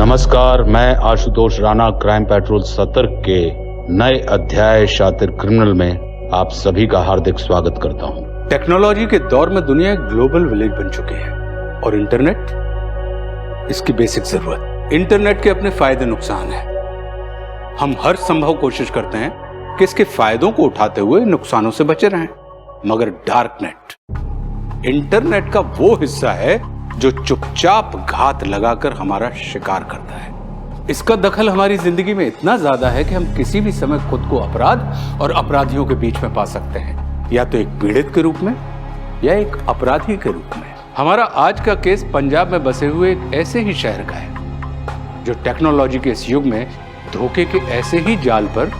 नमस्कार, मैं Ashutosh Rana crime petrol सतर्क के नए अध्याय शातिर क्रिमिनल में आप सभी का हार्दिक स्वागत करता हूं। टेक्नोलॉजी के दौर में दुनिया एक ग्लोबल विलेज बन चुकी है और इंटरनेट इसकी बेसिक जरूरत। इंटरनेट के अपने फायदे नुकसान हैं। हम हर संभव कोशिश करते हैं कि इसके फायदों को उठाते हुए नुकसानों से बचे रहें, मगर डार्क नेट इंटरनेट का वो हिस्सा है जो चुपचाप घात लगाकर हमारा शिकार करता है। इसका दखल हमारी जिंदगी में इतना ज्यादा है कि हम किसी भी समय खुद को अपराध और अपराधियों के बीच में पा सकते हैं, या तो एक पीड़ित के रूप में या एक अपराधी के रूप में। हमारा आज का केस पंजाब में बसे हुए एक ऐसे ही शहर का है जो टेक्नोलॉजी के इस युग में धोखे के ऐसे ही जाल पर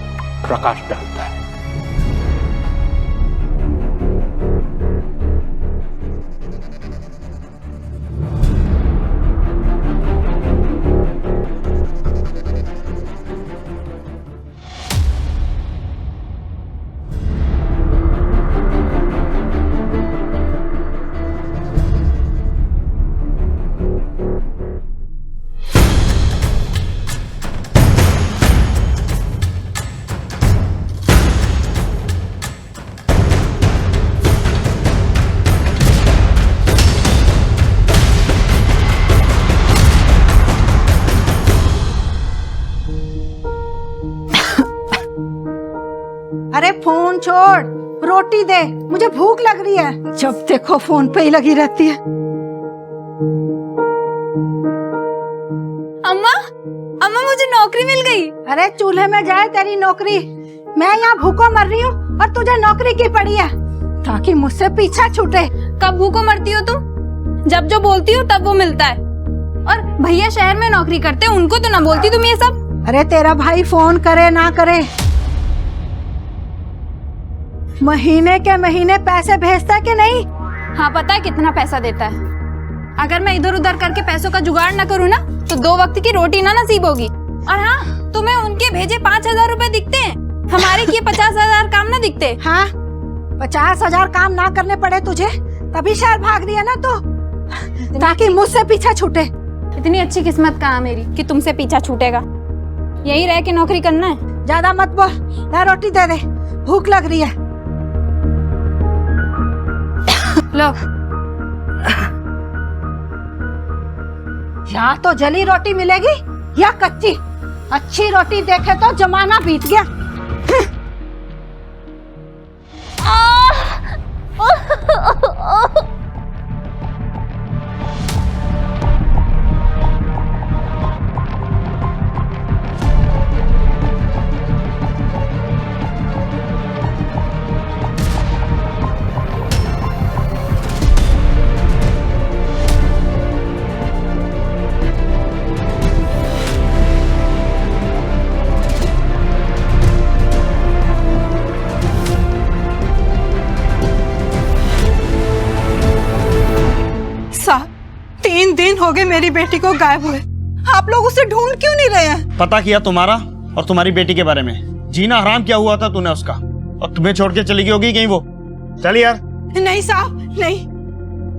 प्रकाश डालता है। अरे फोन छोड़, रोटी दे, मुझे भूख लग रही है। जब देखो फोन पे ही लगी रहती है। अम्मा, अम्मा मुझे नौकरी मिल गई। अरे चूल्हे में जाए तेरी नौकरी, मैं यहाँ भूखों मर रही हूँ और तुझे नौकरी की पड़ी है ताकि मुझसे पीछा छूटे। कब भूखों मरती हो तुम? जब जो बोलती हो तब वो मिलता है। और भैया शहर में नौकरी करते, उनको तो ना बोलती तुम ये सब। अरे तेरा भाई फोन करे ना करे, महीने के महीने पैसे भेजता है कि नहीं? हाँ पता है कितना पैसा देता है। अगर मैं इधर उधर करके पैसों का जुगाड़ न करूँ ना तो 2 वक्त की रोटी ना नसीब होगी। और हाँ, तुम्हें उनके भेजे 5,000 रुपए दिखते हैं, हमारे किए 50,000 काम ना दिखते। हाँ, 50,000 काम ना करने पड़े तुझे तभी शहर भाग रही है ना तू, ताकि मुझसे पीछा छूटे। इतनी अच्छी किस्मत कहाँ मेरी कि तुमसे पीछा छूटेगा। यही रह के नौकरी करना है। ज्यादा मत बोल, ला रोटी दे दे, भूख लग रही है। लो। या तो जली रोटी मिलेगी या कच्ची। अच्छी रोटी देखे तो जमाना बीत गया। साहब, 3 दिन हो गए मेरी बेटी को गायब हुए। आप लोग उसे ढूंढ क्यों नहीं रहे हैं? पता किया तुम्हारा और तुम्हारी बेटी के बारे में। जीना हराम किया हुआ था तूने उसका, और तुम्हें छोड़ के चली गई होगी कहीं वो। चल यार। नहीं साहब, नहीं,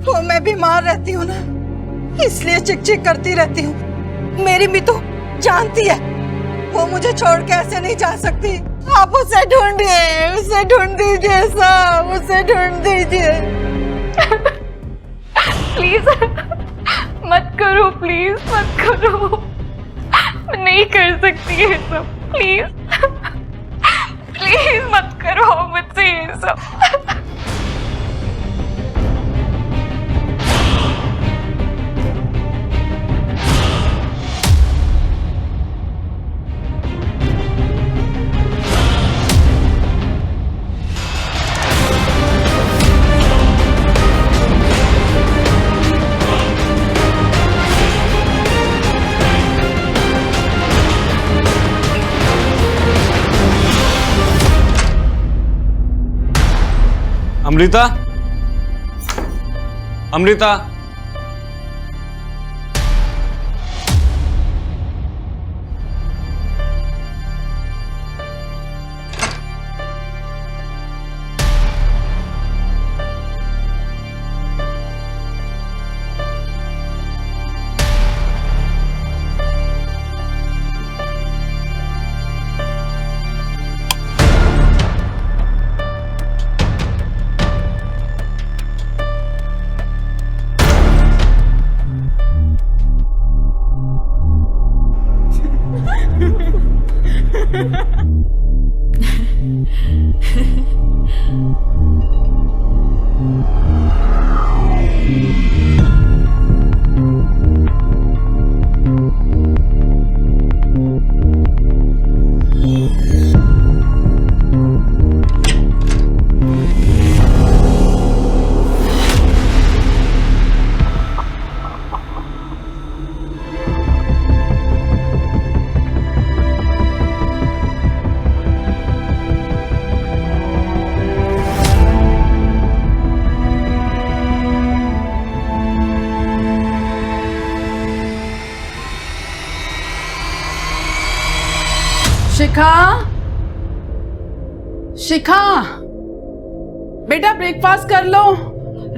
वो मैं बीमार रहती हूँ ना, इसलिए चिक चिक करती रहती हूँ। मेरी भी तो जानती है, वो मुझे छोड़ के ऐसे नहीं जा सकती। आप उसे ढूंढिए, उसे ढूंढ दीजिए साहब, उसे ढूंढ दीजिए। प्लीज मत करो, प्लीज मत करो। मैं नहीं कर सकती ये सब। प्लीज प्लीज मत करो मुझसे ये सब। अमृता, अमृता, शिखा, शिखा, बेटा ब्रेकफास्ट कर लो।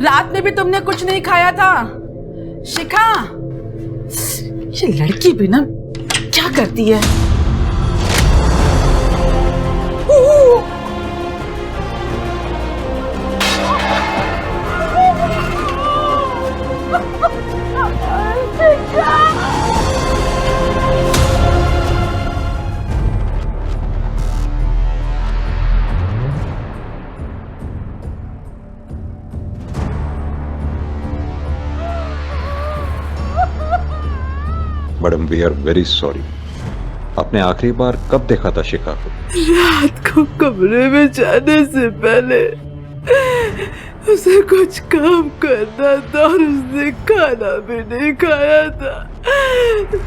रात में भी तुमने कुछ नहीं खाया था। शिखा, ये लड़की भी ना क्या करती है। Madam we are very sorry. आपने आखिरी बार कब देखा था शिखा को? रात को कमरे में जाने से पहले उसे कुछ काम करना था और उसने खाना भी नहीं खाया था।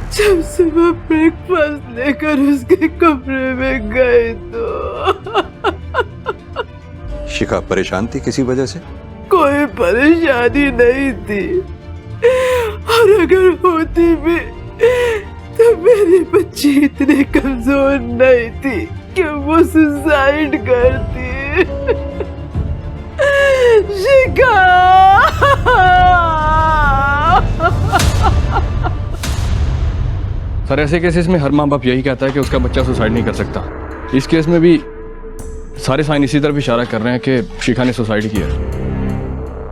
जब सुबह ब्रेकफास्ट लेकर उसके कमरे में गए तो शिखा परेशान थी किसी वजह से? कोई परेशानी नहीं थी, और अगर होती भी तो मेरी बच्ची इतनी कमजोर नहीं थी कि वो सुसाइड करती। शिखा, सर ऐसे केसेस में हर माँ बाप यही कहता है कि उसका बच्चा सुसाइड नहीं कर सकता। इस केस में भी सारे साइन इसी तरफ इशारा कर रहे हैं कि शिखा ने सुसाइड किया।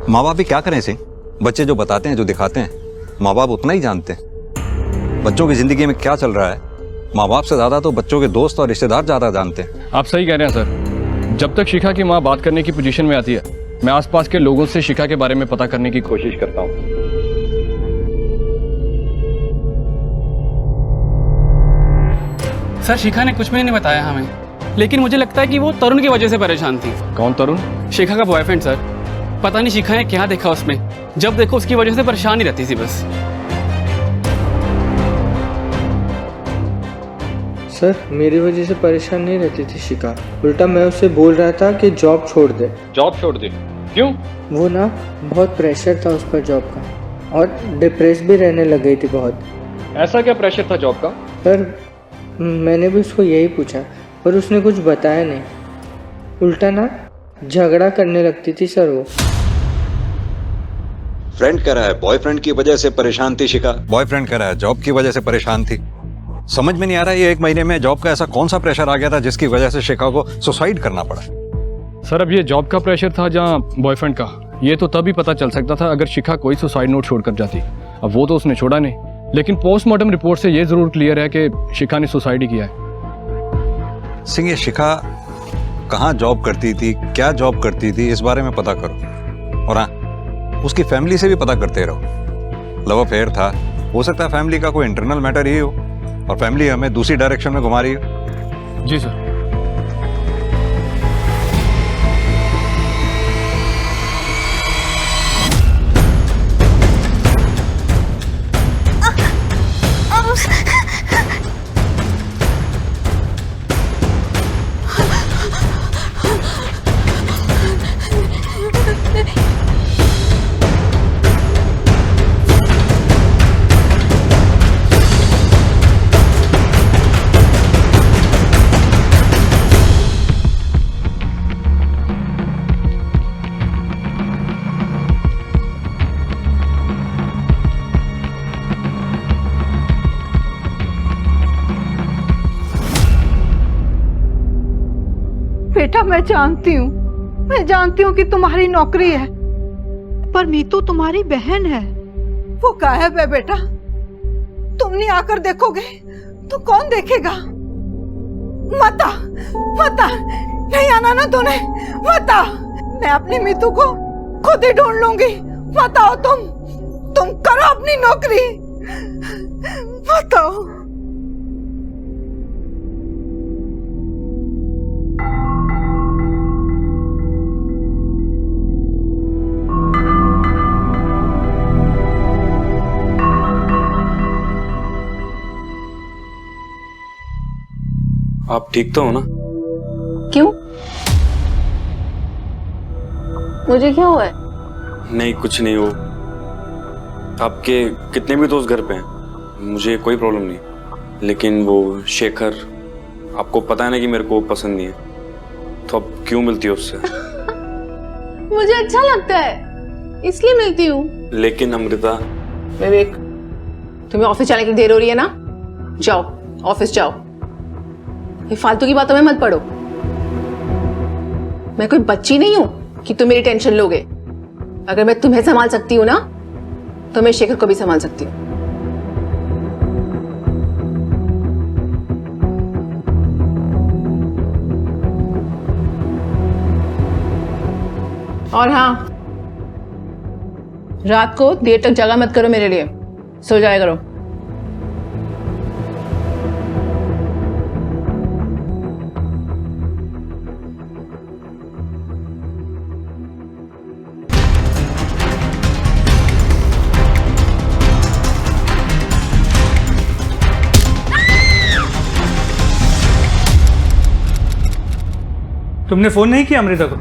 माँ बाप भी क्या करें सिंह, बच्चे जो बताते हैं जो दिखाते हैं माँ बाप उतना ही जानते हैं। बच्चों की जिंदगी में क्या चल रहा है माँ बाप से ज्यादा तो बच्चों के दोस्त और रिश्तेदार ज्यादा जानते हैं। आप सही कह रहे हैं सर। जब तक शिखा की माँ बात करने की पोजीशन में आती है मैं आसपास के लोगों से शिखा के बारे में पता करने की कोशिश करता हूँ। सर शिखा ने कुछ भी नहीं बताया हमें, लेकिन मुझे लगता है कि वो तरुण की वजह से परेशान थी। कौन तरुण? शिखा का बॉयफ्रेंड सर। पता नहीं शिखा ने क्या देखा उसमें, जब देखो उसकी वजह से परेशान ही रहती थी बस। सर मेरी वजह से परेशान नहीं रहती थी शिखा, उल्टा मैं उससे बोल रहा था कि जॉब छोड़ दे। जॉब छोड़ दे? क्यों? वो ना बहुत प्रेशर था उस पर जॉब का, और डिप्रेस भी रहने लग गई थी बहुत। ऐसा क्या प्रेशर था जॉब का? सर मैंने भी उसको यही पूछा पर उसने कुछ बताया नहीं, उल्टा ना झगड़ा करने लगती थी सर वो। फ्रेंड कह रहा है बॉयफ्रेंड की वजह से परेशान थी शिखा, बॉयफ्रेंड कह रहा है जॉब की वजह से परेशान थी। समझ में नहीं आ रहा है ये 1 महीने में जॉब का ऐसा कौन सा प्रेशर आ गया था जिसकी वजह से शिखा को सुसाइड करना पड़ा। सर अब ये जॉब का प्रेशर था जहाँ बॉयफ्रेंड का, ये तो तभी पता चल सकता था अगर शिखा कोई सुसाइड नोट छोड़कर जाती। अब वो तो उसने छोड़ा नहीं, लेकिन पोस्टमार्टम रिपोर्ट से ये जरूर क्लियर है कि शिखा ने सुसाइड ही किया है। सिंह ये शिखा कहाँ जॉब करती थी, क्या जॉब करती थी, इस बारे में पता करो। और हाँ उसकी फैमिली से भी पता करते रहो। लव अफेयर था, हो सकता है फैमिली का कोई इंटरनल मैटर ही हो और फैमिली हमें दूसरी डायरेक्शन में घुमा रही हो। जी सर। बेटा मैं जानती हूँ कि तुम्हारी नौकरी है, पर मीतू तुम्हारी बहन है। वो गायब है बेटा, तुम नहीं आकर देखोगे तो कौन देखेगा। मत आ, मत आ, नहीं आना ना तूने, मत आ। मैं अपनी मीतू को खुद ही ढूंढ लूंगी। मत आओ तुम करो अपनी नौकरी, मत आओ। आप ठीक तो हो ना? क्यों? मुझे क्या हुआ है? नहीं, कुछ नहीं हो। आपके कितने भी दोस्त घर पे हैं, मुझे कोई प्रॉब्लम नहीं, लेकिन वो शेखर, आपको पता है ना कि मेरे को पसंद नहीं है, तो अब क्यों मिलती हो उससे? मुझे अच्छा लगता है इसलिए मिलती हूँ। लेकिन अमृता। विवेक, तुम्हें ऑफिस जाने की देर हो रही है ना, जाओ ऑफिस जाओ, ये फालतू की बातों में मत पड़ो। मैं कोई बच्ची नहीं हूं कि तुम मेरी टेंशन लोगे। अगर मैं तुम्हें संभाल सकती हूँ ना, तो मैं शेखर को भी संभाल सकती हूँ। और हाँ, रात को देर तक जागा मत करो मेरे लिए, सो जाया करो। तुमने फोन नहीं किया अमृता को?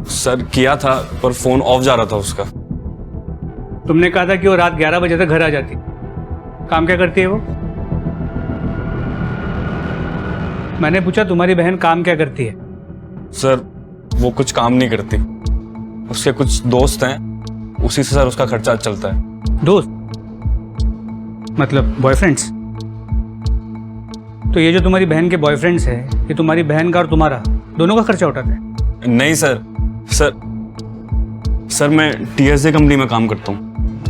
सर किया था, पर फोन ऑफ जा रहा था उसका। तुमने कहा था कि वो रात 11 बजे तक घर आ जाती। काम क्या करती है वो? मैंने पूछा तुम्हारी बहन काम क्या करती है? सर वो कुछ काम नहीं करती, उसके कुछ दोस्त हैं, उसी से सर उसका खर्चा चलता है। दोस्त मतलब बॉयफ्रेंड्स? तो ये जो तुम्हारी बहन के बॉयफ्रेंड्स है, ये तुम्हारी बहन का और तुम्हारा दोनों का खर्चा उठाते हैं? नहीं सर, सर मैं TSA कंपनी में काम करता हूँ,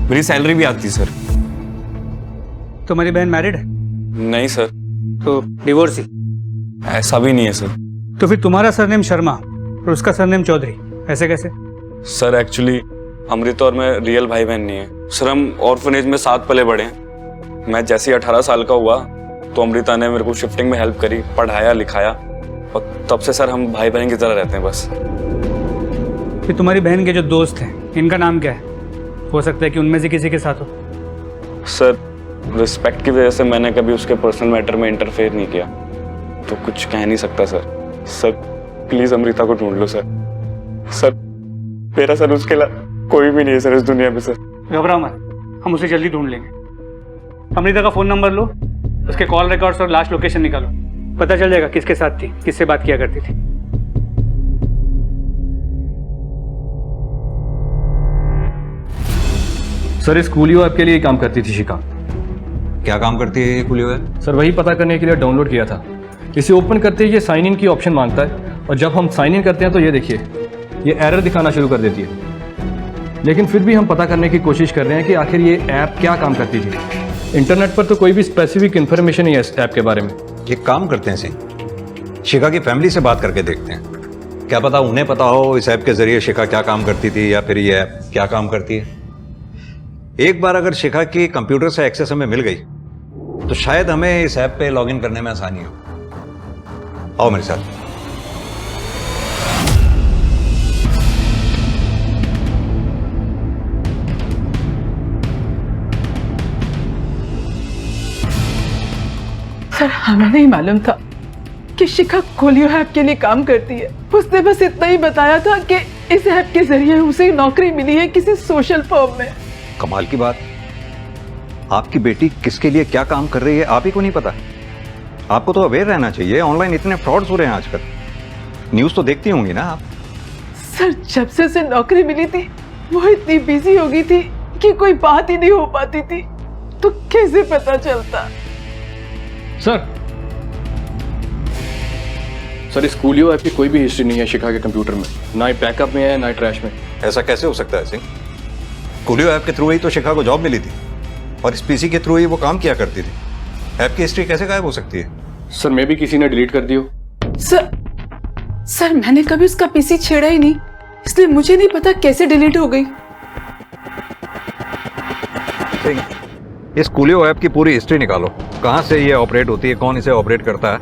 मेरी सैलरी भी आती है सर। तुम्हारी बहन मैरिड है? नहीं सर। तो डिवोर्स ही? ऐसा भी नहीं है सर। तो फिर तुम्हारा सरनेम शर्मा और उसका सरनेम चौधरी, ऐसे कैसे? सर एक्चुअली अमृता और मैं रियल भाई बहन नहीं है सर, हम ऑर्फनेज में साथ पले बड़े हैं। मैं जैसे 18 साल का हुआ तो अमृता ने मेरे को शिफ्टिंग में हेल्प करी, पढ़ाया लिखाया, और तब से सर हम भाई बहन की तरह रहते हैं बस। फिर तुम्हारी बहन के जो दोस्त हैं, इनका नाम क्या है? हो सकता है कि उनमें से किसी के साथ हो। सर रिस्पेक्ट की वजह से मैंने कभी उसके पर्सनल मैटर में इंटरफेयर नहीं किया, तो कुछ कह नहीं सकता सर। सर प्लीज अमृता को ढूंढ लो सर। सर मेरा सर उसके अलावा कोई भी नहीं है सर इस दुनिया में सर। घबराओ मत, हम उसे जल्दी ढूंढ लेंगे। अमृता का फोन नंबर लो, उसके कॉल रिकॉर्ड्स और लास्ट लोकेशन निकालो, पता चल जाएगा किसके साथ थी, किससे बात किया करती थी। सर इस कूलियो ऐप के लिए काम करती थी शिखा। क्या काम करती है ये कूलियो ऐप? सर वही पता करने के लिए डाउनलोड किया था। इसे ओपन करते ही ये साइन इन की ऑप्शन मांगता है, और जब हम साइन इन करते हैं तो ये देखिए, ये एरर दिखाना शुरू कर देती है। लेकिन फिर भी हम पता करने की कोशिश कर रहे हैं कि आखिर ये ऐप क्या काम करती थी। इंटरनेट पर तो कोई भी स्पेसिफिक इन्फॉर्मेशन नहीं है इस ऐप के बारे में। एक काम करते हैं सिंह, शिखा की फैमिली से बात करके देखते हैं, क्या पता उन्हें पता हो इस ऐप के जरिए शिखा क्या काम करती थी, या फिर ये ऐप क्या काम करती है। एक बार अगर शिखा की कंप्यूटर से एक्सेस हमें मिल गई तो शायद हमें इस ऐप पे लॉगिन करने में आसानी हो। आओ मेरे साथ। सर हमें नहीं मालूम था कि शिखा कूलियो ऐप के लिए काम करती है। उसने बस इतना ही बताया था कि इस ऐप के जरिए उसे नौकरी मिली है किसी सोशल फर्म में। कमाल की बात, आपकी बेटी किसके लिए क्या काम कर रही है आप ही को नहीं पता? आपको तो अवेयर रहना चाहिए, ऑनलाइन इतने फ्रॉड्स हो रहे हैं आजकल। न्यूज़ तो देखती होंगी ना आप? सर जब से उसे नौकरी मिली थी वो इतनी बिजी हो गई थी कि कोई बात ही नहीं हो पाती थी, तो कैसे पता चलता? सर इस कूलियो ऐप की कोई भी हिस्ट्री नहीं है शिखा के कंप्यूटर में, ना ही बैकअप में है ना ही ट्रैश में। ऐसा कैसे हो सकता है सिंह? कूलियो ऐप के थ्रू ही तो शिखा को जॉब मिली थी, और इस पीसी के थ्रू ही वो काम किया करती थी। ऐप की हिस्ट्री कैसे गायब हो सकती है? सर मे भी किसी ने डिलीट कर दी हो। सर मैंने कभी उसका पीसी छेड़ा ही नहीं, इसलिए मुझे नहीं पता कैसे डिलीट हो गई। इस कूलियो ऐप की पूरी हिस्ट्री निकालो, कहाँ से ये ऑपरेट होती है, कौन इसे ऑपरेट करता है,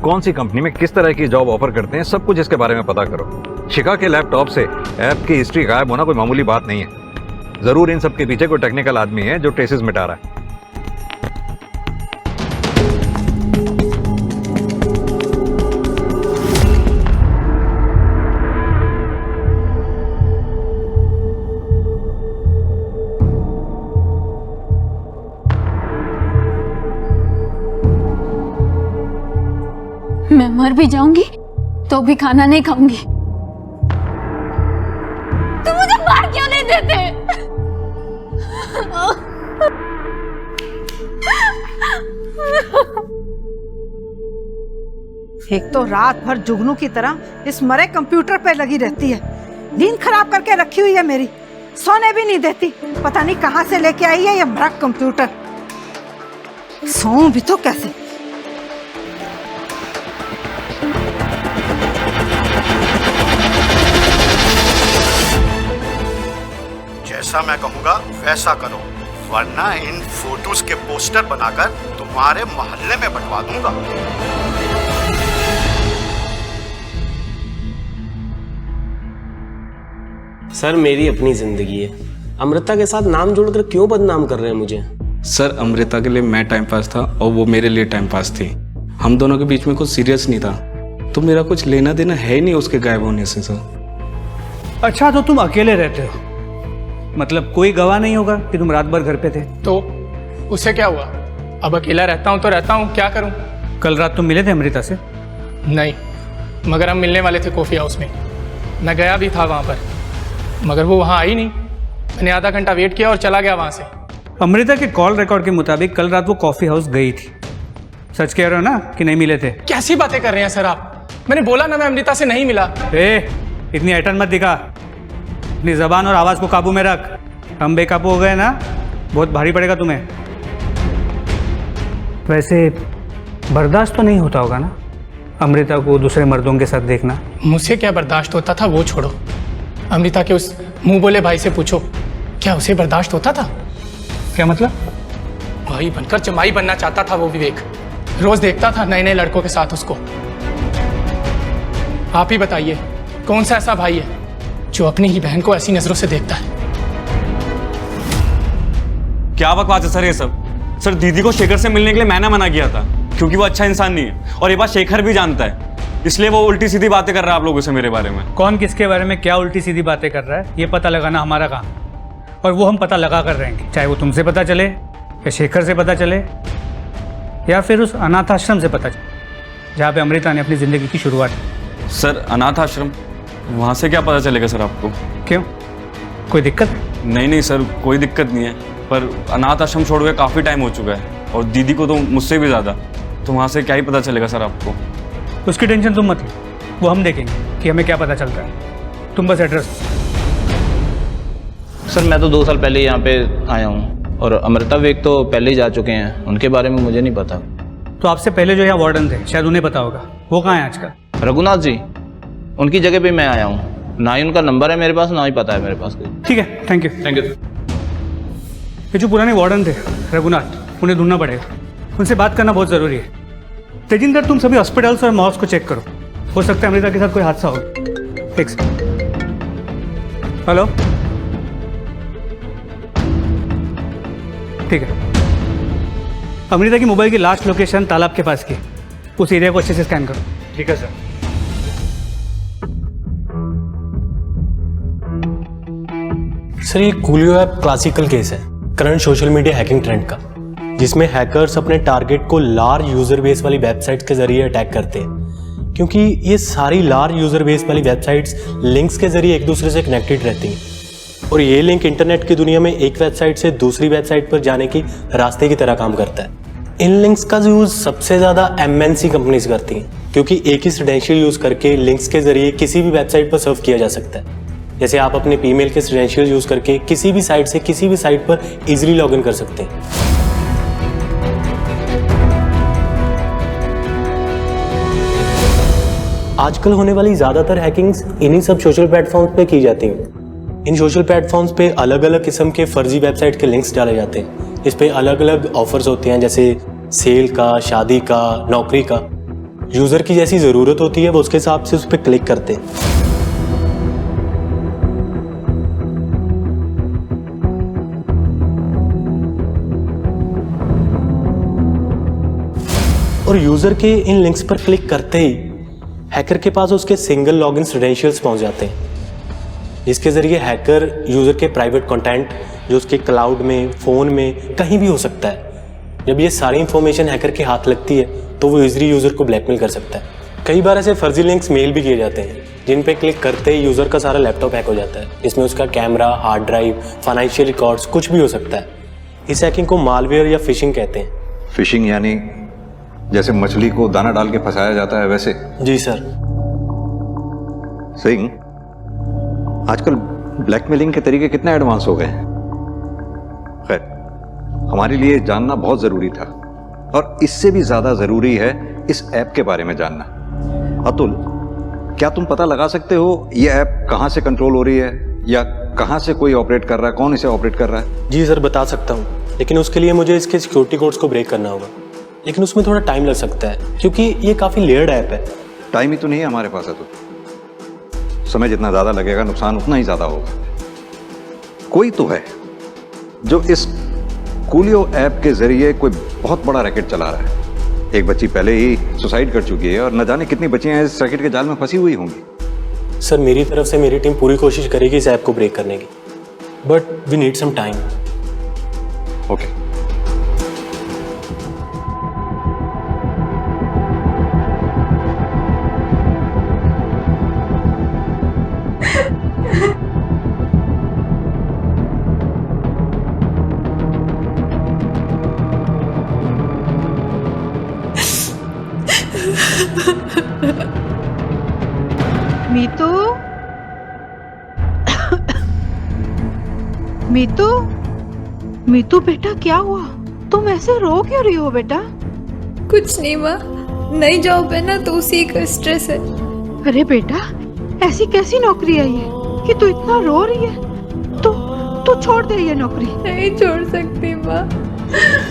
कौन सी कंपनी में किस तरह की जॉब ऑफर करते हैं, सब कुछ इसके बारे में पता करो। शिखा के लैपटॉप से ऐप की हिस्ट्री गायब होना कोई मामूली बात नहीं है। जरूर इन सब के पीछे कोई टेक्निकल आदमी है जो ट्रेसेस मिटा रहा है। मैं मर भी जाऊंगी तो भी खाना नहीं खाऊंगी। तुम मुझे मार क्यों नहीं देते? एक तो रात भर जुगनू की तरह इस मरे कंप्यूटर पे लगी रहती है, नींद खराब करके रखी हुई है मेरी, सोने भी नहीं देती। पता नहीं कहां से लेके आई है ये भ्रक कंप्यूटर। सोऊं भी तो कैसे? जैसा मैं कहूँगा वैसा करो, वरना इन फोटोज के पोस्टर बनाकर तुम्हारे मोहल्ले में बंटवा दूंगा। सर मेरी अपनी जिंदगी है, अमृता के साथ नाम जोड़कर क्यों बदनाम कर रहे हैं मुझे? सर अमृता के लिए मैं टाइम पास था और वो मेरे लिए टाइम पास थी। हम दोनों के बीच में कुछ सीरियस नहीं था, तो मेरा कुछ लेना देना है ही नहीं उसके गायब होने से। सर अच्छा तो तुम अकेले रहते हो, मतलब कोई गवाह नहीं होगा कि तुम रात भर घर पे थे? तो उससे क्या हुआ? अब अकेला रहता हूँ तो रहता हूँ, क्या करूँ? कल रात तुम मिले थे अमृता से? नहीं, मगर हम मिलने वाले थे कॉफ़ी हाउस में। मैं गया भी था वहाँ पर, मगर वो वहाँ आई नहीं। मैंने आधा घंटा वेट किया और चला गया वहाँ से। अमृता के कॉल रिकॉर्ड के मुताबिक कल रात वो कॉफ़ी हाउस गई थी। सच कह रहे हो ना कि नहीं मिले थे? कैसी बातें कर रहे हैं सर आप? मैंने बोला ना मैं अमृता से नहीं मिला। इतनी ऐटन मत दिखा, अपनी जबान और आवाज़ को काबू में रख। हम बेकाबू हो गए ना, बहुत भारी पड़ेगा तुम्हें। वैसे बर्दाश्त तो नहीं होता होगा ना अमृता को दूसरे मर्दों के साथ देखना? मुझसे क्या बर्दाश्त होता था वो छोड़ो, अमृता के उस मुंह बोले भाई से पूछो, क्या उसे बर्दाश्त होता था? क्या मतलब? भाई बनकर जमाई बनना चाहता था वो विवेक, रोज देखता था नए नए लड़कों के साथ उसको। आप ही बताइए कौन सा ऐसा भाई है जो अपनी ही बहन को ऐसी नजरों से देखता है? क्या बकवास है सर ये सब? सर दीदी को शेखर से मिलने के लिए मैंने मना किया था क्योंकि वो अच्छा इंसान नहीं है, और ये बात शेखर भी जानता है, इसलिए वो उल्टी सीधी बातें कर रहा है आप लोगों से मेरे बारे में। कौन किसके बारे में क्या उल्टी सीधी बातें कर रहा है ये पता लगाना हमारा काम, और वो हम पता लगा कर रहेंगे, चाहे वो तुमसे पता चले या शेखर से पता चले या फिर उस अनाथ आश्रम से पता चले जहाँ पे अमृता ने अपनी जिंदगी की शुरुआत की। सर अनाथ आश्रम, वहाँ से क्या पता चलेगा सर आपको? क्यों, कोई दिक्कत? नहीं सर कोई दिक्कत नहीं है, पर अनाथ आश्रम छोड़ के काफ़ी टाइम हो चुका है और दीदी को तो मुझसे भी ज़्यादा, तो वहाँ से क्या ही पता चलेगा सर आपको? उसकी टेंशन तुम मत लो, वो हम देखेंगे कि हमें क्या पता चलता है। तुम बस एड्रेस। सर मैं तो 2 साल पहले यहाँ पे आया हूँ और अमृता विवेक तो पहले ही जा चुके हैं, उनके बारे में मुझे नहीं पता। तो आपसे पहले जो यहाँ वार्डन थे शायद उन्हें पता होगा, वो कहाँ है आजकल? रघुनाथ जी, उनकी जगह पे मैं आया हूँ, ना ही उनका नंबर है मेरे पास, ना ही पता है मेरे पास। ठीक है, थैंक यू। Thank you. ये जो पुराने वार्डन थे रघुनाथ, उन्हें ढूंढना पड़ेगा, उनसे बात करना बहुत ज़रूरी है। तेजिंदर तुम सभी हॉस्पिटल्स और मॉल्स को चेक करो, हो सकता है अमृता के साथ कोई हादसा हो। एक सेकंड। हेलो, ठीक है, अमृता की मोबाइल की लास्ट लोकेशन तालाब के पास की, उस एरिया को अच्छे से स्कैन करो। ठीक है सर। सर ये कूलियो ऐप क्लासिकल केस है current social media hacking trend का, जिसमें हैकर्स अपने टारगेट को लार्ज यूजर बेस वाली वेबसाइट्स के जरिए अटैक करते हैं, क्योंकि ये सारी लार्ज यूजर बेस वाली वेबसाइट्स लिंक्स के जरिए एक दूसरे से कनेक्टेड रहती हैं, और ये लिंक इंटरनेट की दुनिया में एक वेबसाइट से दूसरी वेबसाइट पर जाने की रास्ते की तरह काम करता है। इन लिंक्स का यूज सबसे ज़्यादा MNC कंपनीज करती हैं, क्योंकि एक ही क्रेडेंशियल यूज करके लिंक्स के जरिए किसी भी वेबसाइट पर सर्व किया जा सकता है। जैसे आप अपने ईमेल के क्रेडेंशियल यूज करके किसी भी साइट से किसी भी साइट पर इजीली लॉगिन कर सकते हैं। आजकल होने वाली ज़्यादातर हैकिंग्स इन्हीं सब सोशल प्लेटफॉर्म्स पे की जाती हैं। इन सोशल प्लेटफॉर्म्स पे अलग अलग किस्म के फर्जी वेबसाइट के लिंक्स डाले जाते हैं। इस पे अलग अलग ऑफर्स होते हैं, जैसे सेल का, शादी का, नौकरी का। यूज़र की जैसी ज़रूरत होती है वो उसके हिसाब से उस पर क्लिक करते हैं। और यूज़र के इन लिंक्स पर क्लिक करते ही हैकर के पास उसके सिंगल लॉगिन क्रेडेंशियल्स पहुंच जाते हैं, जिसके ज़रिए हैकर यूज़र के प्राइवेट कंटेंट जो उसके क्लाउड में, फ़ोन में, कहीं भी हो सकता है, जब ये सारी इंफॉर्मेशन हैकर के हाथ लगती है तो वो इजीली यूज़र को ब्लैकमेल कर सकता है। कई बार ऐसे फर्जी लिंक्स मेल भी किए जाते हैं जिन पे क्लिक करते ही यूज़र का सारा लैपटॉप हैक हो जाता है, जिसमें उसका camera, hard drive, financial records कुछ भी हो सकता है। इस हैकिंग को मालवेयर या फिशिंग कहते हैं। फिशिंग यानी जैसे मछली को दाना डाल के फंसाया जाता है वैसे? जी सर। सिंह, आजकल ब्लैकमेलिंग के तरीके कितने एडवांस हो गए हैं। खैर, हमारे लिए जानना बहुत जरूरी था और इससे भी ज्यादा जरूरी है इस ऐप के बारे में जानना। अतुल, क्या तुम पता लगा सकते हो ये ऐप कहां से कंट्रोल हो रही है या कहां से कोई ऑपरेट कर रहा है, कौन इसे ऑपरेट कर रहा है? जी सर, बता सकता हूँ, लेकिन उसके लिए मुझे इसके सिक्योरिटी कोड्स को ब्रेक करना होगा, लेकिन उसमें थोड़ा टाइम लग सकता है क्योंकि ये काफ़ी लेयर्ड ऐप है। टाइम ही तो नहीं है हमारे पास। तो समय जितना ज़्यादा लगेगा नुकसान उतना ही ज़्यादा होगा। कोई तो है जो इस कूलियो ऐप के जरिए कोई बहुत बड़ा रैकेट चला रहा है। एक बच्ची पहले ही सुसाइड कर चुकी है और न जाने कितनी बच्चियां इस रैकेट के जाल में फंसी हुई होंगी। सर, मेरी तरफ से मेरी टीम पूरी कोशिश करेगी इस ऐप को ब्रेक करने की, but we need some time. Okay. Meetu, Meetu, Meetu बेटा क्या हुआ? तुम ऐसे रो क्यों रही हो बेटा? कुछ नहीं माँ, नई जॉब है ना तो उसी का स्ट्रेस है। अरे बेटा, ऐसी कैसी नौकरी है ये कि तू इतना रो रही है? तू छोड़ दे ये नौकरी। नहीं छोड़ सकती माँ,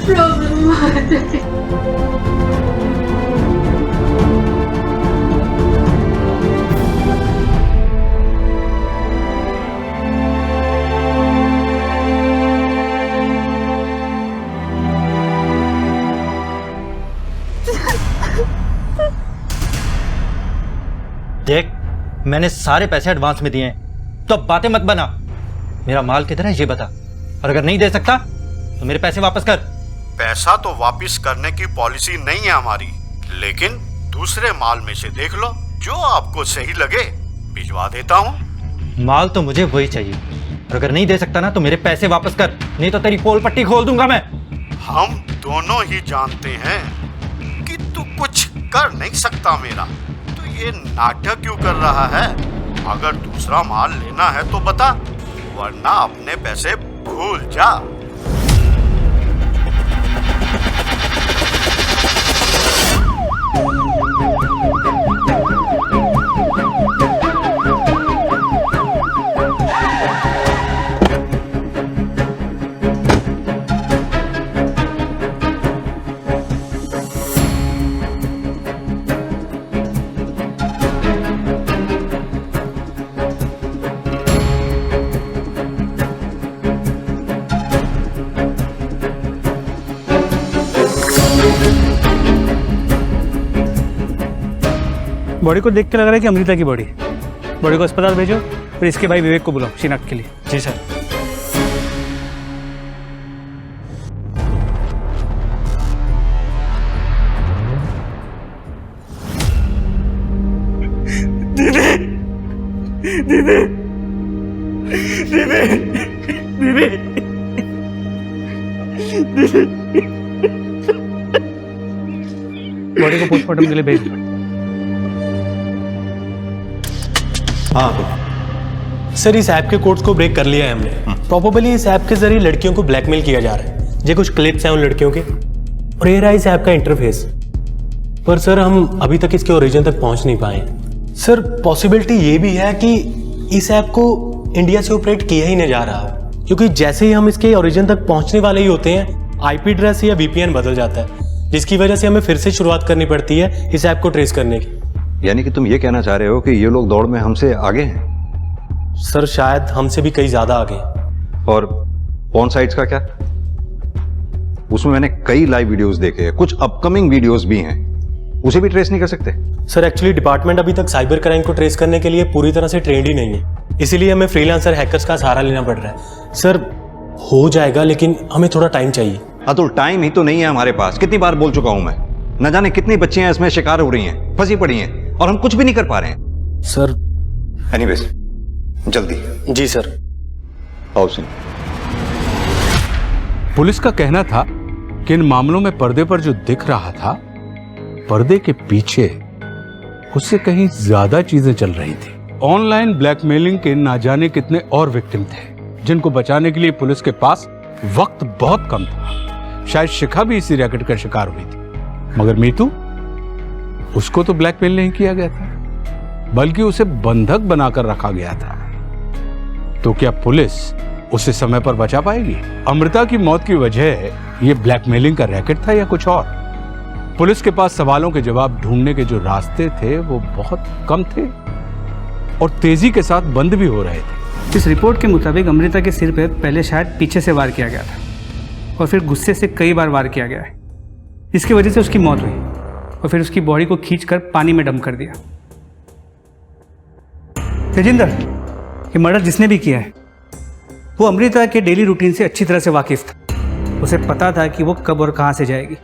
प्रॉब्लम आ जाती। देख, मैंने सारे पैसे एडवांस में दिए हैं, तो अब बातें मत बना। मेरा माल किधर है ये बता, और अगर नहीं दे सकता तो मेरे पैसे वापस कर। पैसा तो वापस करने की पॉलिसी नहीं है हमारी, लेकिन दूसरे माल में से देख लो, जो आपको सही लगे भिजवा देता हूँ। माल तो मुझे वही चाहिए, और अगर नहीं दे सकता ना तो मेरे पैसे वापस कर, नहीं तो तेरी पोल पट्टी खोल दूंगा मैं। हम दोनों ही जानते हैं कि तू कुछ कर नहीं सकता मेरा, ये नाटक क्यों कर रहा है? अगर दूसरा माल लेना है तो बता, वरना अपने पैसे भूल जा। बॉडी को देख के लग रहा है कि अमृता की बॉडी। बॉडी को अस्पताल भेजो, फिर इसके भाई विवेक को बुलाओ शिनाख्त के लिए। जी सर। दीदी, दीदी, दीदी, दीदी, दीदी। बॉडी को पोस्टमार्टम के लिए भेज दो। हाँ सर, इस ऐप के कोड्स को ब्रेक कर लिया है हमने। प्रोबेबली इस ऐप के जरिए लड़कियों को ब्लैकमेल किया जा रहा है। ये कुछ क्लिप्स हैं उन लड़कियों के, और ये रहा इस ऐप का इंटरफेस। पर सर, हम अभी तक इसके ओरिजिन तक पहुंच नहीं पाए। सर पॉसिबिलिटी ये भी है कि इस ऐप को इंडिया से ऑपरेट किया ही नहीं जा रहा है, क्योंकि जैसे ही हम इसके ओरिजिन तक पहुंचने वाले ही होते हैं आईपी एड्रेस या वीपीएन बदल जाता है, जिसकी वजह से हमें फिर से शुरुआत करनी पड़ती है इस ऐप को ट्रेस करने की। यानी कि तुम ये कहना चाह रहे हो कि ये लोग दौड़ में हमसे आगे हैं? सर शायद हमसे भी कई ज्यादा आगे। और पॉर्न साइट्स का क्या? उसमें मैंने कई लाइव वीडियोस देखे हैं, कुछ अपकमिंग वीडियोस भी हैं, उसे भी ट्रेस नहीं कर सकते? सर एक्चुअली डिपार्टमेंट अभी तक साइबर क्राइम को ट्रेस करने के लिए पूरी तरह से ट्रेंड ही नहीं है, इसीलिए हमें फ्रीलांसर हैकर्स का सहारा लेना पड़ रहा है। सर हो जाएगा, लेकिन हमें थोड़ा टाइम चाहिए। अतुल टाइम ही तो नहीं है हमारे पास, कितनी बार बोल चुका हूं मैं। न जाने कितनी बच्चियां इसमें शिकार हो रही हैं, फंसी पड़ी हैं, और हम कुछ भी नहीं कर पा रहे हैं। सर एनीवेज जल्दी। जी सर। आओ सिंह। पुलिस का कहना था कि इन मामलों में पर्दे पर जो दिख रहा था, पर्दे के पीछे उससे कहीं ज्यादा चीजें चल रही थी। ऑनलाइन ब्लैकमेलिंग के ना जाने कितने और विक्टिम थे, जिनको बचाने के लिए पुलिस के पास वक्त बहुत कम था। शायद शिखा भी इसी रैकेट का शिकार हुई थी, मगर मीतू, उसको तो ब्लैकमेल नहीं किया गया था, बल्कि उसे बंधक बनाकर रखा गया था। तो क्या पुलिस उसे समय पर बचा पाएगी? अमृता की मौत की वजह ये ब्लैकमेलिंग का रैकेट था या कुछ और? पुलिस के पास सवालों के जवाब ढूंढने के जो रास्ते थे वो बहुत कम थे और तेजी के साथ बंद भी हो रहे थे। इस रिपोर्ट के मुताबिक अमृता के सिर पे पहले शायद पीछे से वार किया गया था और फिर गुस्से से कई बार वार किया गया है। इसकी वजह से उसकी मौत हुई और फिर उसकी बॉडी को खींचकर पानी में डंप कर दिया। तेजिंदर, ये मर्डर जिसने भी किया है वो अमृता के डेली रूटीन से अच्छी तरह से वाकिफ था। उसे पता था कि वो कब और कहाँ से जाएगी,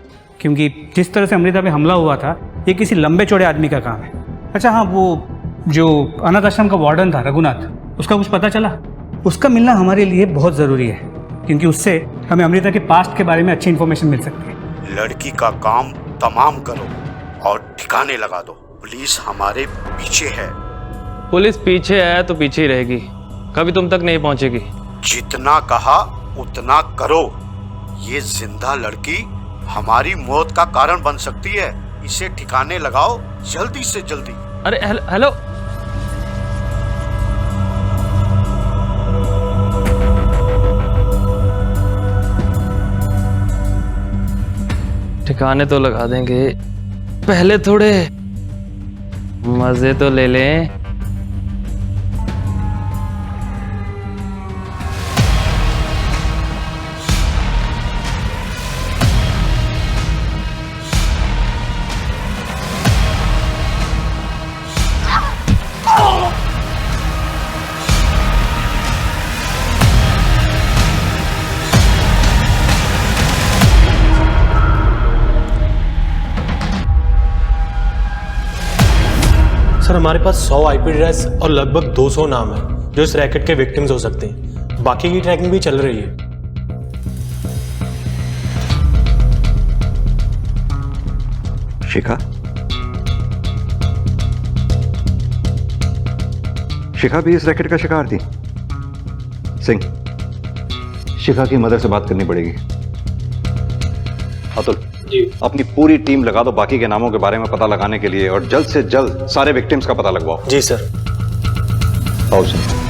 क्योंकि जिस तरह से अमृता पे हमला हुआ था ये किसी लंबे चौड़े आदमी का काम है। अच्छा हाँ, वो जो अनाथ आश्रम का वार्डन था रघुनाथ, उसका कुछ पता चला? उसका मिलना हमारे लिए बहुत ज़रूरी है, क्योंकि उससे हमें अमृता के पास्ट के बारे में अच्छी इन्फॉर्मेशन मिल सकती है। लड़की का काम तमाम करो और ठिकाने लगा दो। पुलिस हमारे पीछे है। पुलिस पीछे है तो पीछे ही रहेगी, कभी तुम तक नहीं पहुंचेगी। जितना कहा उतना करो। ये जिंदा लड़की हमारी मौत का कारण बन सकती है, इसे ठिकाने लगाओ जल्दी से जल्दी। अरे हेलो, ठिकाने तो लगा देंगे, पहले थोड़े मजे तो ले लें। सर हमारे पास 100 आईपी एड्रेस और लगभग 200 नाम है जो इस रैकेट के विक्टिम्स हो सकते हैं। बाकी की ट्रैकिंग भी चल रही है। शिखा, शिखा भी इस रैकेट का शिकार थी। सिंह, शिखा की मदर से बात करनी पड़ेगी। अतुल जी, अपनी पूरी टीम लगा दो बाकी के नामों के बारे में पता लगाने के लिए, और जल्द से जल्द सारे विक्टिम्स का पता लगवाओ। जी सर। आओ सर।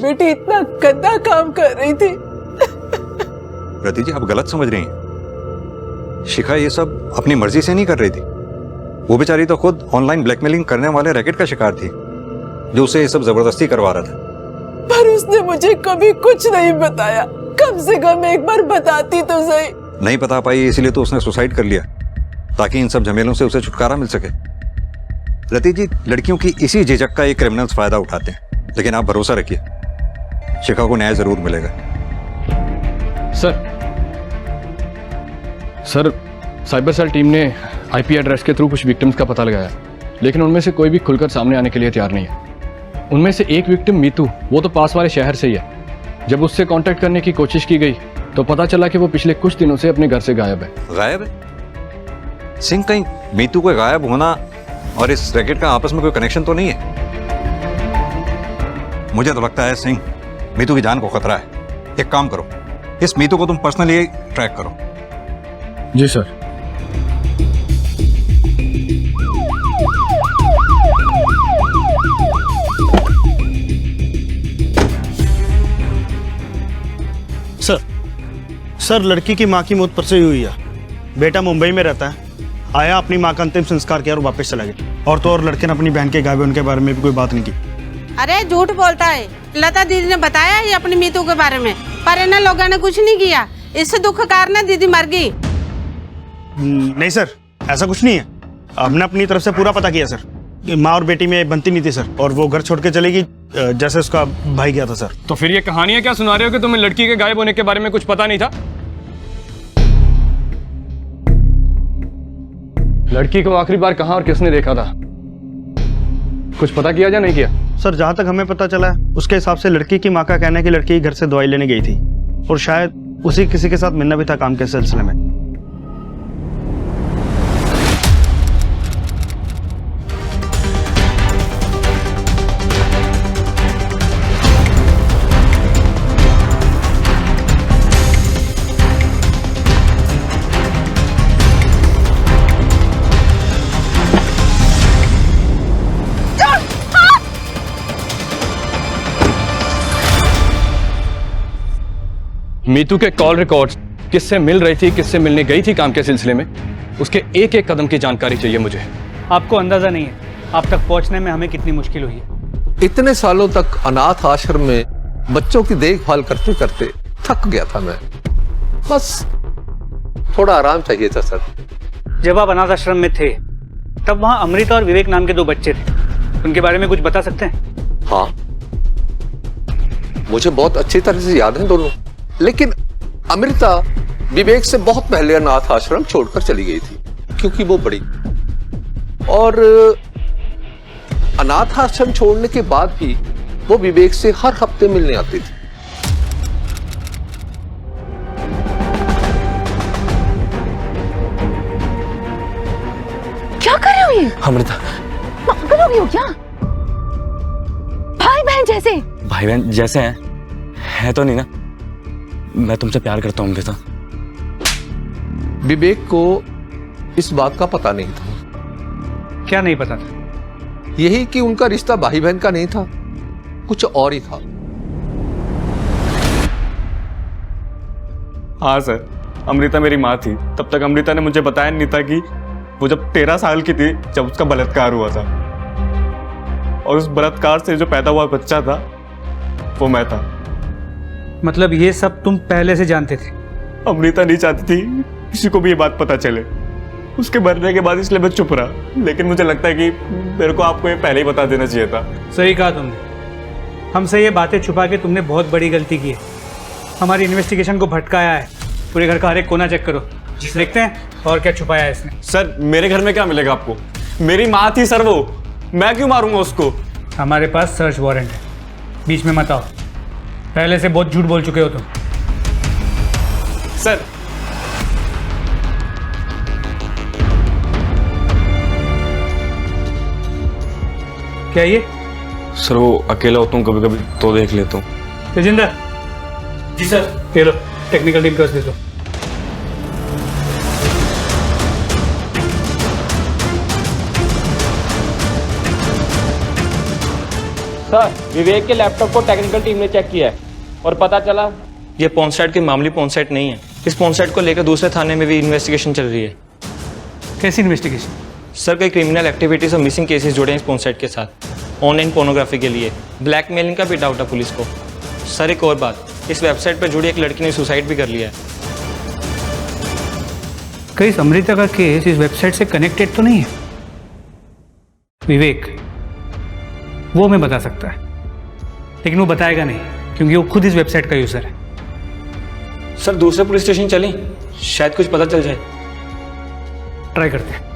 बेटी इतना गंदा काम कर रही थी। रति जी, आप गलत समझ रही हैं। शिखा ये सब अपनी मर्जी से नहीं कर रही थी। वो बेचारी तो खुद ऑनलाइन ब्लैकमेलिंग करने वाले रैकेट का शिकार थी, जो उसे ये सब जबरदस्ती करवा रहा था। पर उसने मुझे कभी कुछ नहीं बताया। कम से कम एक बार बताती तो सही। नहीं बता पाई, इसलिए तो उसने सुसाइड कर लिया, ताकि इन सब झमेलों से उसे छुटकारा मिल सके। रति जी, लड़कियों की इसी झिझक का ये क्रिमिनल्स फायदा उठाते हैं, लेकिन आप भरोसा रखिए, शिखा को न्याय जरूर मिलेगा। सर, साइबर सेल टीम ने आईपी एड्रेस के थ्रू कुछ विक्टिम्स का पता लगाया, लेकिन उनमें से कोई भी खुलकर सामने आने के लिए तैयार नहीं है। उनमें से एक विक्टिम मीतू, वो तो पास वाले शहर से ही है। जब उससे कांटेक्ट करने की कोशिश की गई तो पता चला कि वो पिछले कुछ दिनों से अपने घर से गायब है। गायब है? सिंह, कहीं मीतू को गायब होना और इस रैकेट का आपस में कोई कनेक्शन तो नहीं है? मुझे तो लगता है सिंह, मीतू की जान को खतरा है। एक काम करो, इस मीतू को तुम पर्सनली ट्रैक करो। जी सर। सर, लड़की की माँ की मौत परसों ही हुई है। बेटा मुंबई में रहता है, आया, अपनी माँ का अंतिम संस्कार किया और वापस चला गया। और तो और लड़के ने अपनी बहन के गायब होने के बारे में भी कोई बात नहीं की। अरे झूठ बोलता है। लता दीदी ने बताया ही अपनी मीतू के बारे में, पर इन लोगों ने कुछ नहीं किया। इससे दुख कारण दीदी मर गई। नहीं सर, ऐसा कुछ नहीं है। हमने अपनी तरफ से पूरा पता किया सर। माँ और बेटी में बनती नहीं थी सर, और वो घर छोड़ के चलेगी जैसे उसका भाई गया था सर। तो फिर ये कहानियां क्या सुना रहे हो कि तुम्हें लड़की के गायब होने के बारे में कुछ पता नहीं था? लड़की को आखिरी बार कहां और किसने देखा था? कुछ पता किया या नहीं किया? सर, जहां तक हमें पता चला है उसके हिसाब से लड़की की माँ का कहना है कि लड़की घर से दवाई लेने गई थी और शायद उसी किसी के साथ मिलना भी था काम के सिलसिले में। मीतू के कॉल रिकॉर्ड्स, किससे मिल रही थी, किससे मिलने गई थी काम के सिलसिले में, उसके एक एक कदम की जानकारी चाहिए मुझे। आपको अंदाजा नहीं है आप तक पहुंचने में हमें कितनी मुश्किल हुई है। इतने सालों तक अनाथ आश्रम में बच्चों की देखभाल करते करते थक गया था मैं। बस थोड़ा आराम चाहिए था सर। जब आप अनाथ आश्रम में थे तब वहां अमृता और विवेक नाम के 2 बच्चे थे, उनके बारे में कुछ बता सकते हैं? हाँ, मुझे बहुत अच्छी तरह से याद है दोनों। लेकिन अमृता विवेक से बहुत पहले अनाथ आश्रम छोड़कर चली गई थी क्योंकि वो बड़ी, और अनाथ आश्रम छोड़ने के बाद भी वो विवेक से हर हफ्ते मिलने आती थी। क्या कर रहे हो ये? अमृता, पागल हो गई हो क्या? भाई बहन जैसे। भाई बहन जैसे हैं, है तो नहीं ना? मैं तुमसे प्यार करता हूँ अमृता। विवेक को इस बात का पता नहीं था। क्या नहीं पता था? यही कि उनका रिश्ता भाई बहन का नहीं था, कुछ और ही था। हाँ सर, अमृता मेरी माँ थी। तब तक अमृता ने मुझे बताया नहीं था कि वो जब 13 साल की थी जब उसका बलात्कार हुआ था, और उस बलात्कार से जो पैदा हुआ बच्चा था वो मैं था। मतलब ये सब तुम पहले से जानते थे? अमृता नहीं चाहती थी किसी को भी ये बात पता चले उसके मरने के बाद, इसलिए मैं चुप रहा। लेकिन मुझे लगता है कि मेरे को आपको ये पहले ही बता देना चाहिए था। सही कहा तुमने। हमसे ये बातें छुपा के तुमने बहुत बड़ी गलती की है। हमारी इन्वेस्टिगेशन को भटकाया है। पूरे घर का हर एक कोना चेक करो, देखते हैं और क्या छुपाया है इसने। सर, मेरे घर में क्या मिलेगा आपको? मेरी माँ थी सर वो, मैं क्यों मारूंगा उसको? हमारे पास सर्च वारंट है, बीच में मत आओ। पहले से बहुत झूठ बोल चुके हो तुम। सर, क्या ये? सर वो अकेला होता हूँ कभी कभी तो देख लेता हूँ। तेजिंदर। जी सर। ये लो, टेक्निकल टीम को दे दो। सर, विवेक के लैपटॉप को टेक्निकल टीम ने चेक किया है और पता चला ये पॉन साइट की मामूली पॉन साइट नहीं है। इस पॉन साइट को लेकर दूसरे थाने में भी इन्वेस्टिगेशन चल रही है। कैसी इन्वेस्टिगेशन? सर, कई क्रिमिनल एक्टिविटीज और मिसिंग केसेस जुड़े हैं इस पॉन साइट के साथ। ऑनलाइन पोर्नोग्राफी के लिए ब्लैकमेलिंग का भी डाउट है पुलिस को। सर, एक और बात, इस वेबसाइट पर जुड़ी एक लड़की ने सुसाइड भी कर लिया है। कहीं अमृता का केस इस वेबसाइट से कनेक्टेड तो नहीं है? विवेक, वो हमें बता सकता है, लेकिन वो बताएगा नहीं क्योंकि वो खुद इस वेबसाइट का यूजर है। सर, दूसरे पुलिस स्टेशन चलें, शायद कुछ पता चल जाए। ट्राई करते हैं।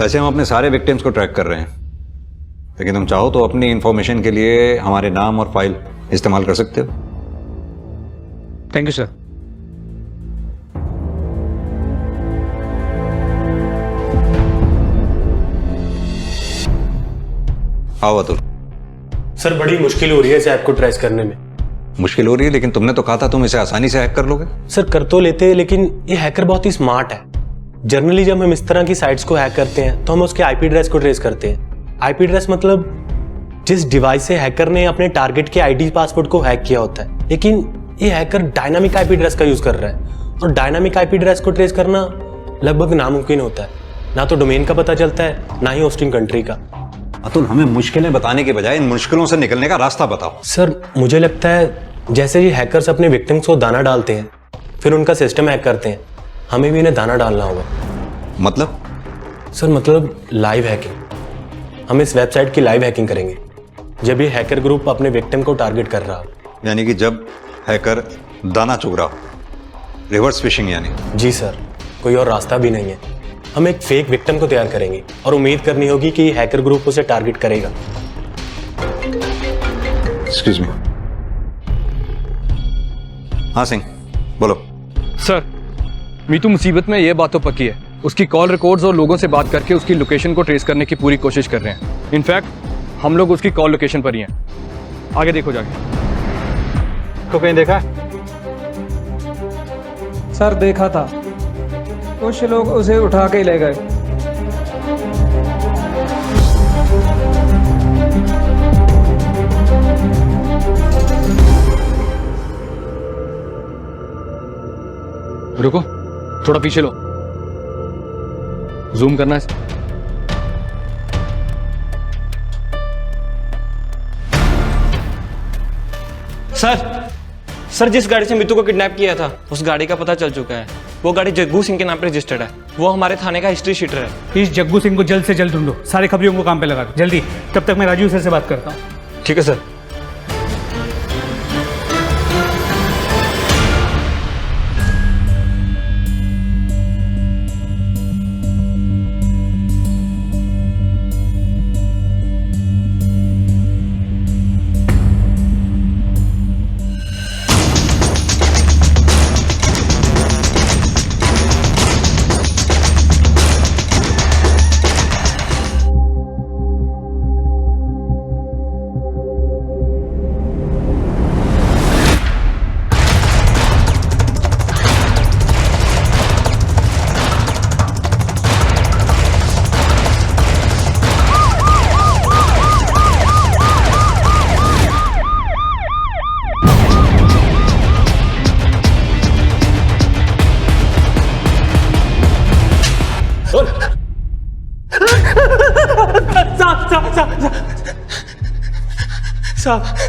वैसे हम अपने सारे विक्टिम्स को ट्रैक कर रहे हैं, लेकिन तुम चाहो तो अपनी इंफॉर्मेशन के लिए हमारे नाम और फाइल इस्तेमाल कर सकते हो। Thank you sir. आओ अतुल। सर बड़ी मुश्किल हो रही है इस ऐप को ट्रेस करने में। मुश्किल हो रही है, लेकिन तुमने तो कहा था तुम इसे आसानी से हैक कर लोगे। सर कर तो लेते हैं, लेकिन ये हैकर बहुत ही स्मार्ट है। जनरली जब हम इस तरह की साइट्स को हैक करते हैं तो हम उसके आईपी एड्रेस को ट्रेस करते हैं। आईपी एड्रेस मतलब जिस डिवाइस से हैकर ने अपने टारगेट के आईडी पासवर्ड को हैक किया होता है। लेकिन ये हैकर डायनामिक आईपी एड्रेस का यूज कर रहा है, और डायनामिक आईपी एड्रेस को ट्रेस करना लगभग नामुमकिन होता है। ना तो डोमेन का पता चलता है, ना ही होस्टिंग कंट्री का। अतुल, हमें मुश्किलें बताने के बजाय इन मुश्किलों से निकलने का रास्ता बताओ। सर मुझे लगता है जैसे ये हैकर्स अपने विक्टिम्स को दाना डालते हैं, फिर उनका सिस्टम हैक करते हैं, हमें भी इन्हें दाना डालना होगा। मतलब? सर मतलब लाइव हैकिंग। हम इस वेबसाइट की लाइव हैकिंग करेंगे जब ये हैकर ग्रुप अपने विक्टिम को टारगेट कर रहा हो। यानी कि जब हैकर दाना चुग रहा हो, रिवर्स फिशिंग यानी? जी सर, कोई और रास्ता भी नहीं है। हम एक फेक विक्टिम को तैयार करेंगे और उम्मीद करनी होगी कि हैकर ग्रुप उसे टारगेट करेगा। Excuse me. हाँ सिंह, बोलो। सर, मीतू मुसीबत में ये बात तो पक्की है। उसकी कॉल रिकॉर्ड्स और लोगों से बात करके उसकी लोकेशन को ट्रेस करने की पूरी कोशिश कर रहे हैं। इनफैक्ट हम लोग उसकी कॉल लोकेशन पर ही हैं। आगे देखो जाके। तो कहीं देखा? सर देखा था, कुछ लोग उसे उठा के ले गए। रुको, थोड़ा पीछे लो, जूम करना है। सर जिस गाड़ी से मितू को किडनैप किया था उस गाड़ी का पता चल चुका है। वो गाड़ी जग्गू सिंह के नाम पर रजिस्टर्ड है। वो हमारे थाने का हिस्ट्री शीटर है। इस जग्गू सिंह को जल्द से जल्द ढूंढो, सारे खबरियों को काम पे लगा दो जल्दी। तब तक मैं राजू सर से बात करता हूँ। ठीक है सर।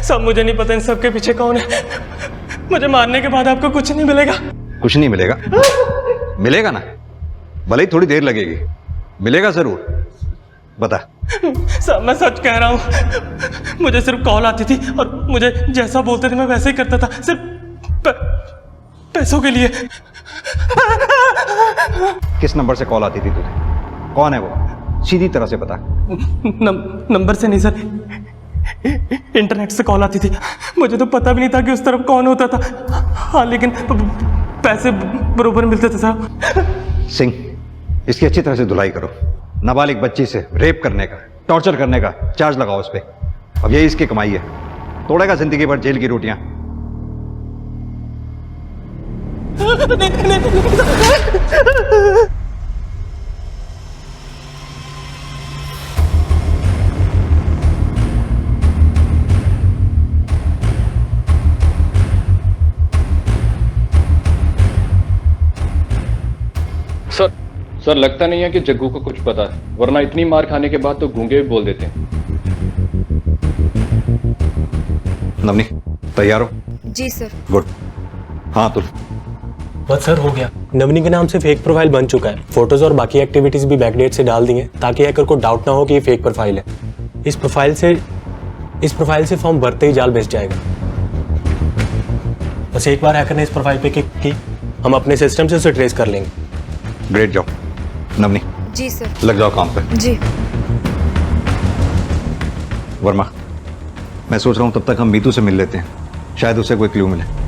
साहब मुझे नहीं पता इन सब के पीछे कौन है। मुझे मारने के बाद आपको कुछ नहीं मिलेगा। कुछ नहीं मिलेगा? मिलेगा ना, भले ही थोड़ी देर लगेगी, मिलेगा जरूर। बता। साहब मैं सच कह रहा हूँ, मुझे सिर्फ कॉल आती थी और मुझे जैसा बोलते थे मैं वैसे ही करता था, सिर्फ पैसों के लिए। किस नंबर से कॉल आती थी तुझे? कौन है वो? सीधी तरह से बता। नंबर से नहीं सर, इंटरनेट से कॉल आती थी। मुझे तो पता भी नहीं था कि उस तरफ कौन होता था। हाँ लेकिन पैसे बरोबर मिलते थे साहब। सिंह, इसकी अच्छी तरह से धुलाई करो। नाबालिग बच्ची से रेप करने का, टॉर्चर करने का चार्ज लगाओ उस पर। अब यही इसकी कमाई है, तोड़ेगा जिंदगी भर जेल की रोटियां। सर लगता नहीं है कि जग्गू को कुछ पता है, वरना इतनी मार खाने के बाद तो गूंगे भी बोल देते हैं। नवनी तैयार हो? जी सर। गुड। हाँ तुल। बस सर हो गया। नवनी के नाम से फेक प्रोफाइल बन चुका है। फोटोज और बाकी एक्टिविटीज भी बैकडेट से डाल दी हैं ताकि हैकर को डाउट ना हो कि ये फेक प्रोफाइल है। इस प्रोफाइल से फॉर्म भरते ही जाल बेच जाएगा। बस एक बार हैकर ने इस प्रोफाइल पे क्लिक की, हम अपने सिस्टम से उसे ट्रेस कर लेंगे। ग्रेट जॉब नवनी। जी सर। लग जाओ काम पे। जी। वर्मा, मैं सोच रहा हूं तब तक हम मीतू से मिल लेते हैं, शायद उसे कोई क्लू मिले।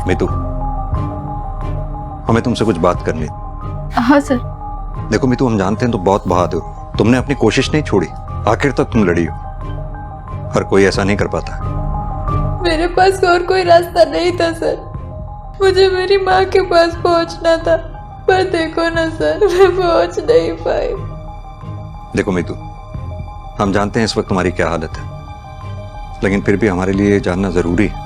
मीतू, हमें तुमसे कुछ बात करनी है। हाँ सर। देखो मीतू, हम जानते हैं तुम बहुत बहादुर हो, तुमने अपनी कोशिश नहीं छोड़ी, आखिर तक तुम लड़ी हो। हर कोई ऐसा नहीं कर पाता। मेरे पास और कोई रास्ता नहीं था सर, मुझे मेरी माँ के पास पहुंचना था, पर देखो ना सर, मैं पहुंच नहीं पाई। देखो मीतू, हम जानते हैं इस वक्त तुम्हारी क्या हालत है, लेकिन फिर भी हमारे लिए जानना जरूरी है।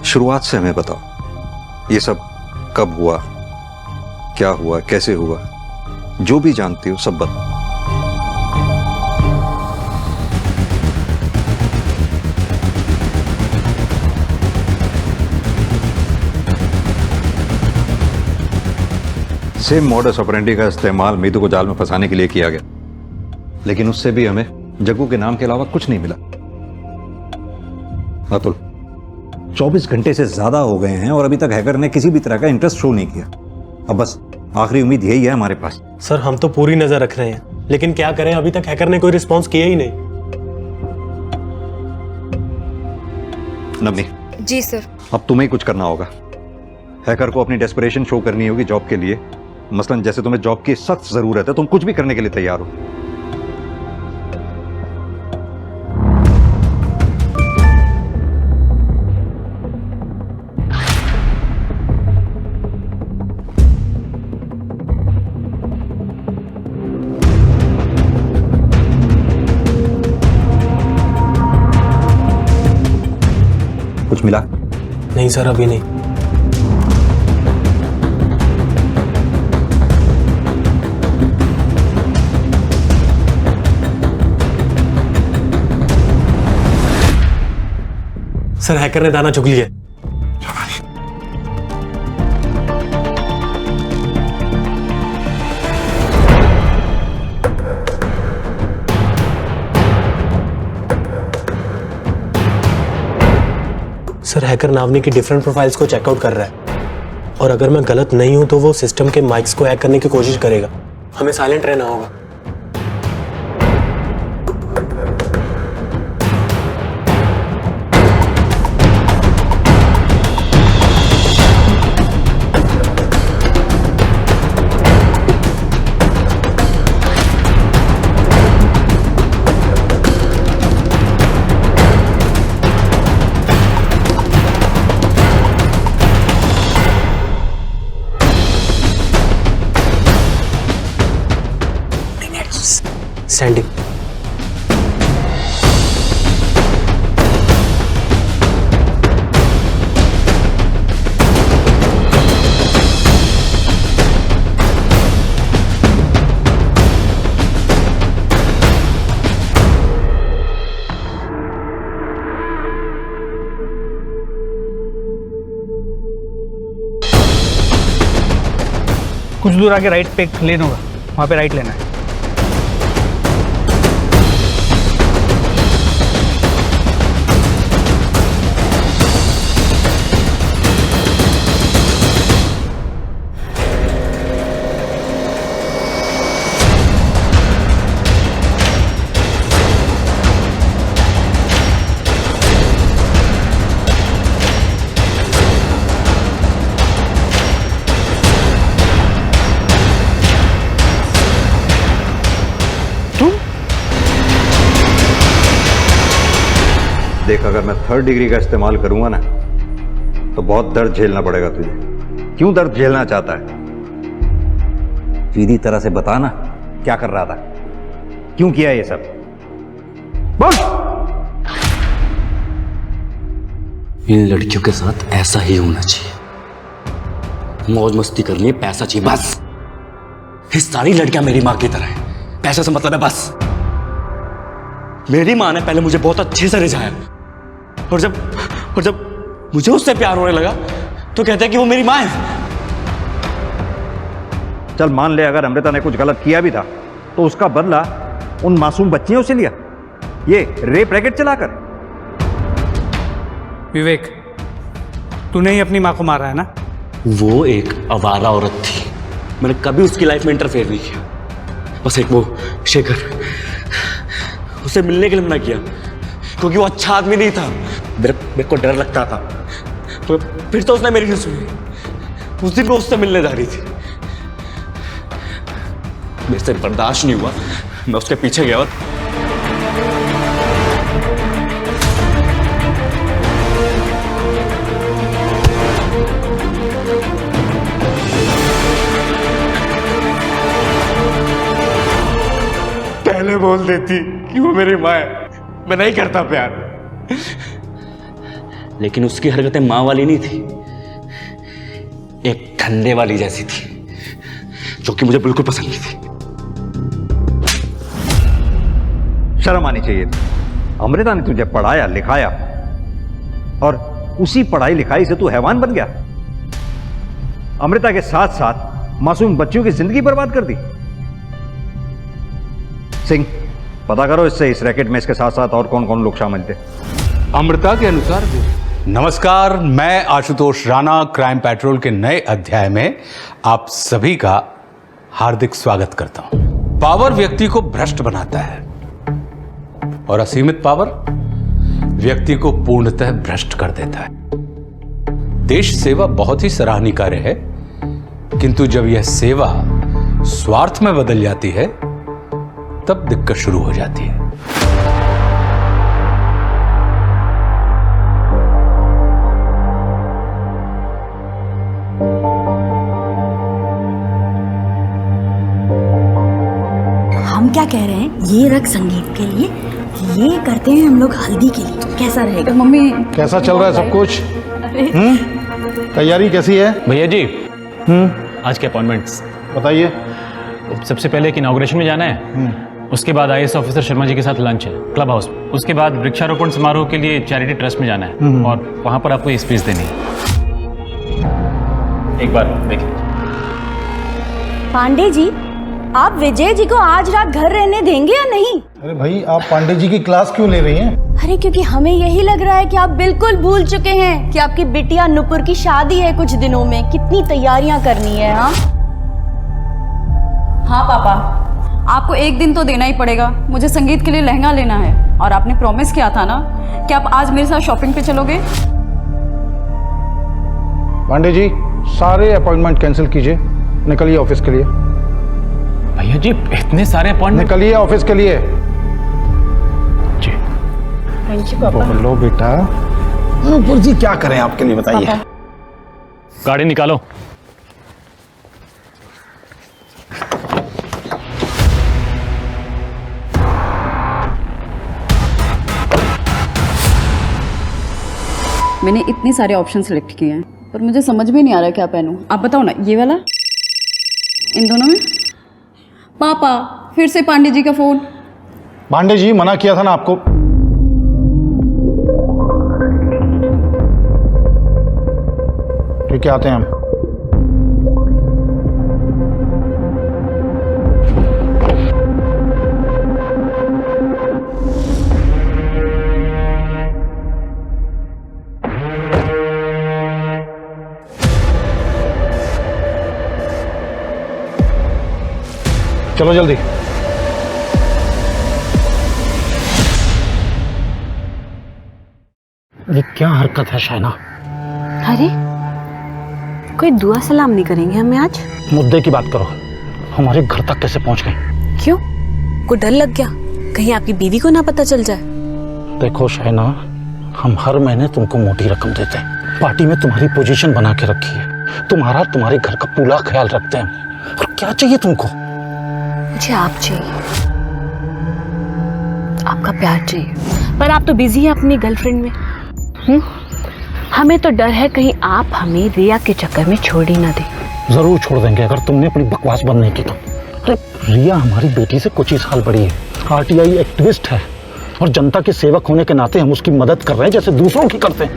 शुरुआत से हमें बताओ, ये सब कब हुआ, क्या हुआ, कैसे हुआ, जो भी जानती हो सब बताओ। सेम मॉडस ऑपरेंडी का इस्तेमाल मीतू को जाल में फंसाने के लिए किया गया, लेकिन उससे भी हमें जग्गू के नाम के अलावा कुछ नहीं मिला। अतुल, 24 घंटे से ज्यादा हो गए हैं और अभी तक हैकर ने किसी भी तरह का इंटरेस्ट शो नहीं किया। अब बस आखिरी उम्मीद यही है हमारे पास। सर, हम तो पूरी नजर रख रहे हैं, लेकिन क्या करें, अभी तक हैकर ने कोई रिस्पॉन्स किया ही नहीं। नवनी। जी सर। अब तुम्हें कुछ करना होगा। हैकर को अपनी डेस्परेशन शो करनी होगी जॉब के लिए। मसलन जैसे तुम्हें जॉब की सख्त जरूरत है, तुम कुछ भी करने के लिए तैयार हो। कुछ मिला? नहीं सर, अभी नहीं। सर, हैकर ने दाना चुग लिया। सर, हैकर नावनी की डिफरेंट प्रोफाइल्स को चेकआउट कर रहा है, और अगर मैं गलत नहीं हूं तो वो सिस्टम के माइक्स को हैक करने की कोशिश करेगा। हमें साइलेंट रहना होगा। सेंडिंग। कुछ दूर आगे राइट पे एक लेन होगा, वहाँ पे राइट लेना है। देख, अगर मैं 3rd डिग्री का इस्तेमाल करूंगा ना तो बहुत दर्द झेलना पड़ेगा तुझे। क्यों दर्द झेलना चाहता है? सीधी तरह से बता ना, क्या कर रहा था, क्यों किया ये सब? बोल। इन लड़कियों के साथ ऐसा ही होना चाहिए, मौज मस्ती करनी है, पैसा चाहिए बस। ये सारी लड़कियां मेरी मां की तरह हैं, पैसे से मतलब है बस। मेरी माँ ने पहले मुझे बहुत अच्छे से रिझाया, और जब मुझे उससे प्यार होने लगा तो कहते हैं कि वो मेरी माँ है। चल मान ले अगर अमृता ने कुछ गलत किया भी था तो उसका बदला उन मासूम बच्चियों से लिया, ये रेप रैकेट चलाकर। विवेक, तूने ही अपनी माँ को मारा है ना? वो एक आवारा औरत थी, मैंने कभी उसकी लाइफ में इंटरफेयर नहीं किया। बस एक वो शेखर, उसे मिलने के लिए मना किया क्योंकि वो अच्छा आदमी नहीं था। मेरे को डर लगता था, तो फिर तो उसने मेरी नहीं सुनी। उस दिन वो उससे मिलने जा रही थी, मेरे से बर्दाश्त नहीं हुआ, मैं उसके पीछे गया और पहले बोल देती कि वो मेरी माँ है, मैं नहीं करता प्यार। लेकिन उसकी हरकतें माँ वाली नहीं थी, एक ठंडे वाली जैसी थी, जो कि मुझे बिल्कुल पसंद नहीं थी। शर्म आनी चाहिए थी। अमृता ने तुझे पढ़ाया लिखाया और उसी पढ़ाई लिखाई से तू हैवान बन गया। अमृता के साथ साथ मासूम बच्चियों की जिंदगी बर्बाद कर दी। सिंह, पता करो इससे इस रैकेट में इसके साथ साथ और कौन कौन लोग शामिल थे। अमृता के अनुसार भी। नमस्कार, मैं आशुतोष राणा क्राइम पेट्रोल के नए अध्याय में आप सभी का हार्दिक स्वागत करता हूं। पावर व्यक्ति को भ्रष्ट बनाता है और असीमित पावर व्यक्ति को पूर्णतः भ्रष्ट कर देता है। देश सेवा बहुत ही सराहनीय कार्य है, किंतु जब यह सेवा स्वार्थ में बदल जाती है तब दिक्कत शुरू हो जाती है। हम क्या कह रहे हैं, ये रख संगीत के लिए, ये करते हैं हम लोग हल्दी के लिए, कैसा रहेगा? मम्मी कैसा चल रहा है सब कुछ? तैयारी कैसी है भैया जी? आज के अपॉइंटमेंट्स बताइए। सबसे पहले एक इनॉग्रेशन में जाना है, उसके बाद IAS ऑफिसर शर्मा जी के साथ लंच है क्लब हाउस में, उसके बाद वृक्षारोपण समारोह के लिए चैरिटी ट्रस्ट में जाना है और वहां पर आपको ये स्पीच देनी है। एक बार देखिए। पांडे जी, आप विजय जी को आज रात घर रहने देंगे या नहीं? अरे भाई, आप पांडे जी की क्लास क्यों ले रही हैं? अरे क्योंकि हमें यही लग रहा है कि आप बिल्कुल भूल चुके हैं कि आपकी बिटिया नुपुर की शादी है कुछ दिनों में, कितनी तैयारियां करनी है। हाँ पापा, आपको एक दिन तो देना ही पड़ेगा, मुझे संगीत के लिए लहंगा लेना है और आपने प्रॉमिस किया था ना कि आप आज मेरे साथ शॉपिंग पे चलोगे। पांडे जी, सारे अपॉइंटमेंट कैंसिल कीजिए, निकलिए ऑफिस के लिए। भैया जी, इतने सारे अपॉइंटमेंट? निकलिए ऑफिस के लिए। जी थैंक यू पापा। बोलो बेटा। नुपुर जी क्या करें आपके लिए बताइए। गाड़ी निकालो। मैंने इतने सारे ऑप्शन सेलेक्ट किए हैं पर मुझे समझ में नहीं आ रहा क्या पहनूं। आप बताओ ना, ये वाला, इन दोनों में? पापा, फिर से पांडे जी का फोन। पांडे जी, मना किया था ना आपको। ठीक है, आते हैं हम। चलो जल्दी। ये क्या हरकत है शाइना? अरे कोई दुआ सलाम नहीं करेंगे हमें आज? मुद्दे की बात करो, हमारे घर तक कैसे पहुंच गई? क्यों, को डर लग गया कहीं आपकी बीवी को ना पता चल जाए? देखो शाइना, हम हर महीने तुमको मोटी रकम देते हैं, पार्टी में तुम्हारी पोजीशन बना के रखी है, तुम्हारे घर का पूरा ख्याल रखते हैं। और क्या चाहिए तुमको? मुझे आप चाहिए, आपका प्यार चाहिए। पर आप तो बिजी हैं अपनी गर्लफ्रेंड में। हमें तो डर है कहीं आप हमें रिया के चक्कर में छोड़ ही ना दें। जरूर छोड़ देंगे अगर तुमने अपनी बकवास बंद नहीं की तो। अरे रिया हमारी बेटी से कुछ ही साल बड़ी है, RTI एक्टिविस्ट है और जनता के सेवक होने के नाते हम उसकी मदद कर रहे हैं जैसे दूसरों की करते हैं।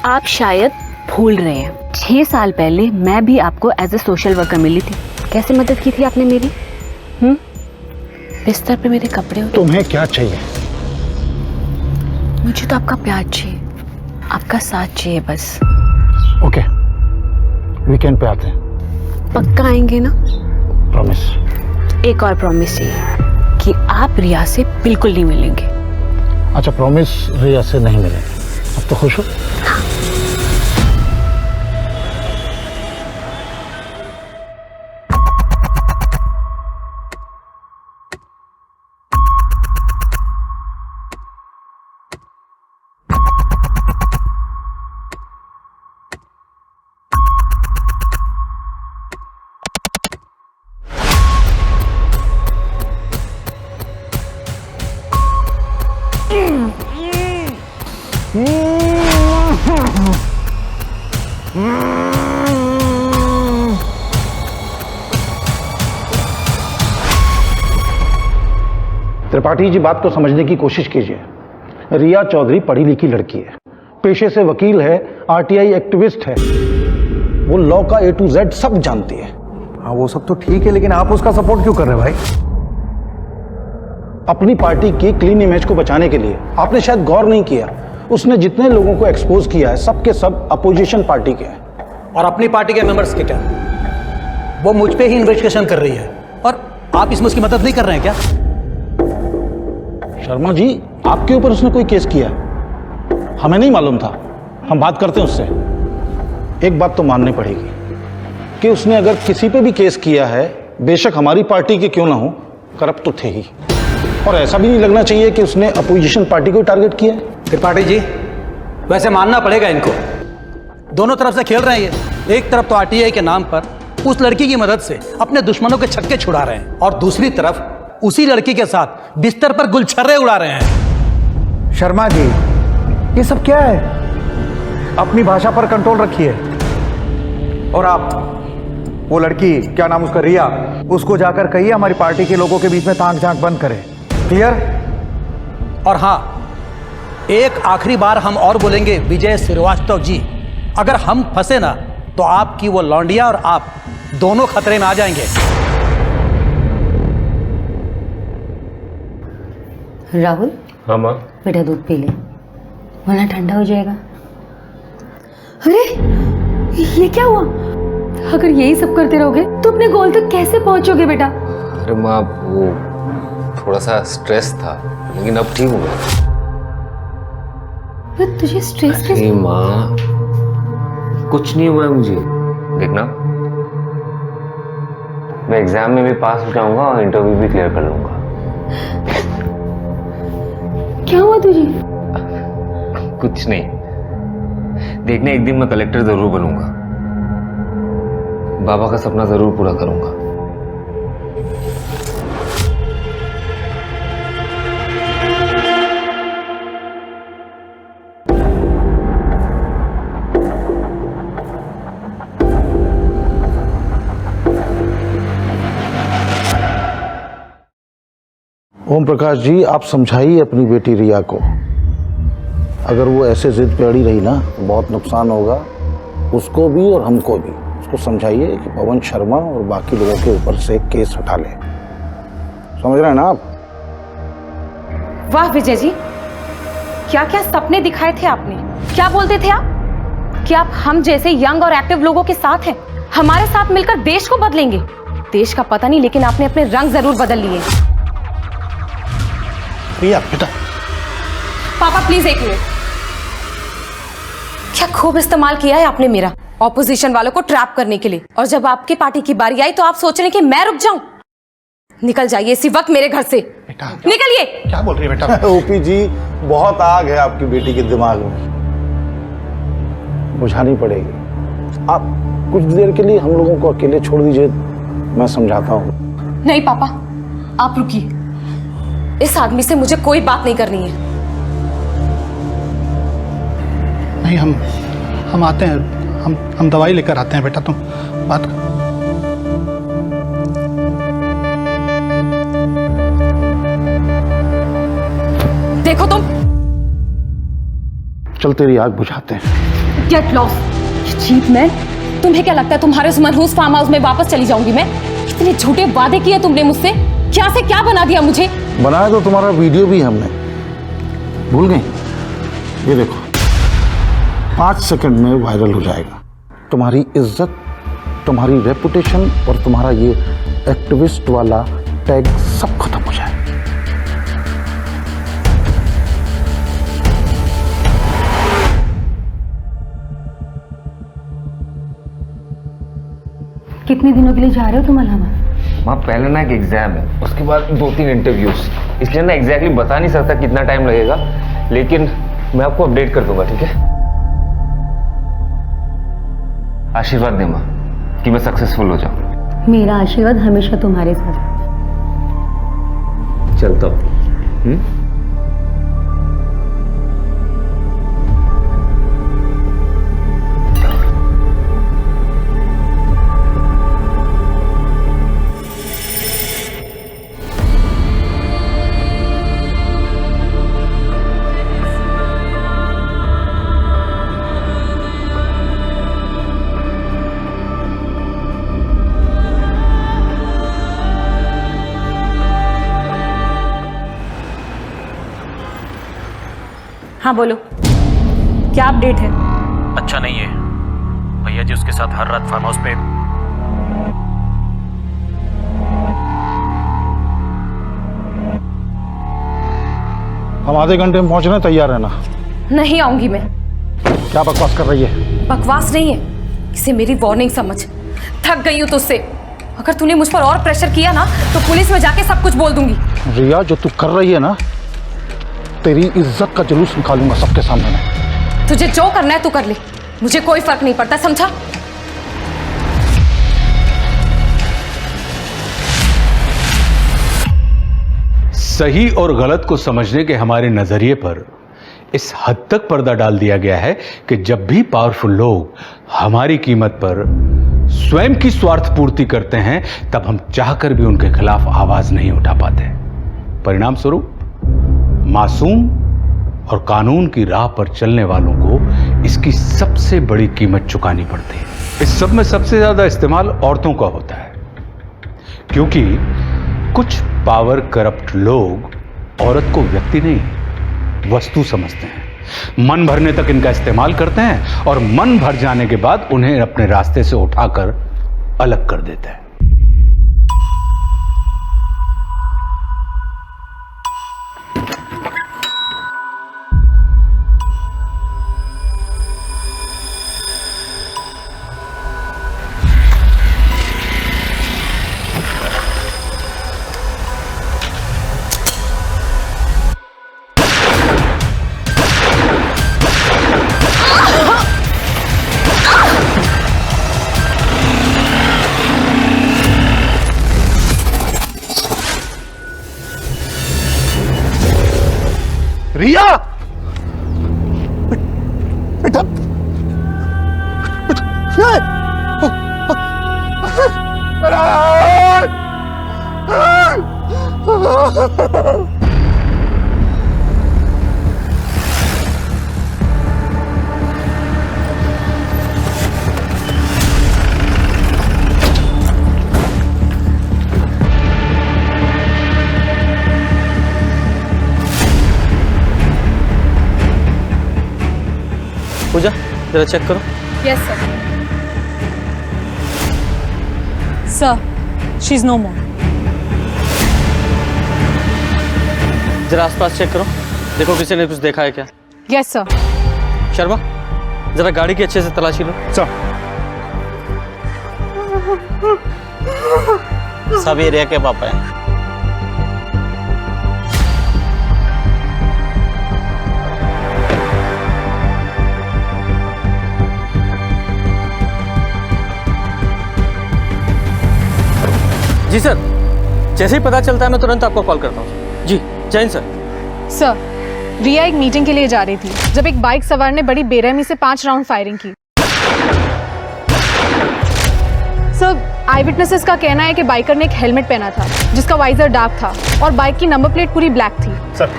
आप शायद भूल रहे हैं, 6 साल पहले मैं भी आपको एज ए सोशल वर्कर मिली थी। कैसे मदद की थी आपने मेरी? बिस्तर पे मेरे कपड़े होते। तुम्हें क्या चाहिए? मुझे तो आपका प्यार चाहिए, आपका साथ चाहिए बस। ओके, वीकेंड पे आते हैं। पक्का आएंगे ना? प्रॉमिस। एक और प्रॉमिस चाहिए कि आप रिया से बिल्कुल नहीं मिलेंगे। अच्छा, प्रॉमिस रिया से नहीं मिलेंगे। अब तो खुश हो? त्रिपाठी जी, बात को समझने की कोशिश कीजिए। रिया चौधरी पढ़ी लिखी लड़की है, पेशे से वकील है, आरटीआई एक्टिविस्ट है, वो लॉ का A to Z सब जानती है। हाँ, वो सब तो ठीक है, लेकिन आप उसका सपोर्ट क्यों कर रहे हैं भाई? अपनी पार्टी की क्लीन इमेज को बचाने के लिए। आपने शायद गौर नहीं किया, उसने जितने लोगों को एक्सपोज किया है सबके सब अपोजिशन पार्टी के हैं। और अपनी पार्टी के मेंबर्स के क्या? वो मुझ पे ही इन्वेस्टिगेशन कर रही है और आप इसमें उसकी मदद नहीं कर रहे हैं क्या? शर्मा जी, आपके ऊपर उसने कोई केस किया? हमें नहीं मालूम था, हम बात करते हैं उससे। एक बात तो माननी पड़ेगी कि उसने अगर किसी पे भी केस किया है, बेशक हमारी पार्टी के क्यों ना हो, करप्ट तो थे ही। और ऐसा भी नहीं लगना चाहिए कि उसने अपोजिशन पार्टी को टारगेट किया है। त्रिपाठी जी, वैसे मानना पड़ेगा इनको, दोनों तरफ से खेल रहे हैं ये। एक तरफ तो आरटीआई के नाम पर उस लड़की की मदद से अपने दुश्मनों के छक्के छुड़ा रहे हैं, और दूसरी तरफ उसी लड़की के साथ बिस्तर पर गुलछर्रे उड़ा रहे हैं। शर्मा जी, ये सब क्या है? अपनी भाषा पर कंट्रोल रखिए। और आप, वो लड़की, क्या नाम उसका, रिया, उसको जाकर कहिए हमारी पार्टी के लोगों के बीच में ताक झांक बंद करे। क्लियर? और हाँ, एक आखिरी बार हम और बोलेंगे विजय श्रीवास्तव जी, अगर हम फंसे ना तो आपकी वो लौंडिया और आप दोनों खतरे में आ जाएंगे। राहुल, हाँ माँ। बेटा दूध पी ले, वरना ठंडा हो जाएगा। अरे ये क्या हुआ? अगर यही सब करते रहोगे तो अपने गोल तक कैसे पहुंचोगे बेटा? अरे माँ, वो थोड़ा सा स्ट्रेस था, लेकिन अब ठीक हो गया। तुझे स्ट्रेस? अरे माँ, कुछ नहीं हुआ है मुझे। देखना, मैं एग्जाम में भी पास हो जाऊंगा और इंटरव्यू भी क्लियर कर लूंगा। क्या हुआ तुझे? कुछ नहीं, देखना एक दिन मैं कलेक्टर जरूर बनूंगा, बाबा का सपना जरूर पूरा करूंगा। ओम प्रकाश जी, आप समझाइए अपनी बेटी रिया को। अगर वो ऐसे जिद पे अड़ी रही ना, बहुत नुकसान होगा उसको भी और हमको भी। उसको समझाइए कि पवन शर्मा और बाकी लोगों के ऊपर से केस हटा ले। समझ रहे हैं ना आप? वाह विजय जी, क्या क्या सपने दिखाए थे आपने। क्या बोलते थे आप कि आप हम जैसे यंग और एक्टिव लोगों के साथ हैं, हमारे साथ मिलकर देश को बदलेंगे। देश का पता नहीं, लेकिन आपने अपने रंग जरूर बदल लिए। रिया बेटा। पापा प्लीज एक मिनट। क्या खूब इस्तेमाल किया है आपने मेरा, ऑपोजिशन वालों को ट्रैप करने के लिए। और जब आपकी पार्टी की बारी आई तो आप सोच रहे हैं कि मैं रुक जाऊं। निकल जाइए इसी वक्त मेरे घर से, निकलिए। क्या बोल रही है बेटा? ओपी जी, बहुत आग है आपकी बेटी के दिमाग में, बुझानी पड़ेगी। आप कुछ देर के लिए हम लोगों को अकेले छोड़ दीजिए, मैं समझाता हूँ। नहीं पापा, आप रुकिए। इस आदमी से मुझे कोई बात नहीं करनी है। नहीं, हम आते हैं, हम दवाई लेकर आते हैं बेटा, तुम बात कर। देखो तुम। चल तेरी आग बुझाते हैं। Get lost. चीप मैन, तुम्हें क्या लगता है तुम्हारे उस मनहूस फार्म हाउस में वापस चली जाऊंगी मैं? इतने झूठे वादे किए तुमने मुझसे, क्या से क्या बना दिया मुझे। बनाया तो तुम्हारा वीडियो भी हमने, भूल गए? ये देखो 5 सेकंड में वायरल हो जाएगा। तुम्हारी इज्जत, तुम्हारी रेपुटेशन और तुम्हारा ये एक्टिविस्ट वाला टैग सब खत्म हो जाएगा। कितने दिनों के लिए जा रहे हो तुम इलाहाबाद? वहाँ पहले ना एक एग्जाम है, उसके बाद 2-3 इंटरव्यूज, इसलिए ना एग्जैक्टली बता नहीं सकता कितना टाइम लगेगा, लेकिन मैं आपको अपडेट कर दूंगा, ठीक है? आशीर्वाद दे माँ कि मैं सक्सेसफुल हो जाऊं। मेरा आशीर्वाद हमेशा तुम्हारे साथ है। चलता हूँ। हाँ बोलो, क्या अपडेट है? अच्छा नहीं है भैया जी, उसके साथ हर रात फार्म हाउस पे हम आधे घंटे में पहुंचने तैयार रहना। नहीं आऊंगी मैं। क्या बकवास कर रही है? बकवास नहीं है, इसे मेरी वार्निंग समझ। थक गई हूँ तुझसे। अगर तूने मुझ पर और प्रेशर किया ना तो पुलिस में जाके सब कुछ बोल दूंगी। रिया, जो तू कर रही है ना, तेरी इज्जत का जुलूस निकालूंगा सबके सामने में। तुझे जो करना है तू कर ले, मुझे कोई फर्क नहीं पड़ता, समझा? सही और गलत को समझने के हमारे नजरिए पर इस हद तक पर्दा डाल दिया गया है कि जब भी पावरफुल लोग हमारी कीमत पर स्वयं की स्वार्थ पूर्ति करते हैं, तब हम चाहकर भी उनके खिलाफ आवाज नहीं उठा पाते। परिणाम स्वरूप मासूम और कानून की राह पर चलने वालों को इसकी सबसे बड़ी कीमत चुकानी पड़ती है। इस सब में सबसे ज्यादा इस्तेमाल औरतों का होता है, क्योंकि कुछ पावर करप्ट लोग औरत को व्यक्ति नहीं, वस्तु समझते हैं। मन भरने तक इनका इस्तेमाल करते हैं और मन भर जाने के बाद उन्हें अपने रास्ते से उठाकर अलग कर देते हैं। रिया, बेटा, पूजा जरा चेक करो। Yes sir. Sir, she is no more. जरा आसपास चेक करो, देखो किसी ने कुछ देखा है क्या। Yes sir. शर्मा, जरा गाड़ी की अच्छे से तलाशी लो। सब एरिया के पापा हैं। जी सर, जैसे ही पता चलता है मैं तुरंत आपको कॉल करता हूँ। जी जय हिंद सर। सर, रिया एक मीटिंग के लिए जा रही थी जब एक बाइक सवार ने बड़ी बेरहमी से 5 राउंड फायरिंग की। सर, आई विटनेसेस का कहना है कि बाइकर ने एक हेलमेट पहना था जिसका वाइजर डार्क था और बाइक की नंबर प्लेट पूरी ब्लैक थी। सर,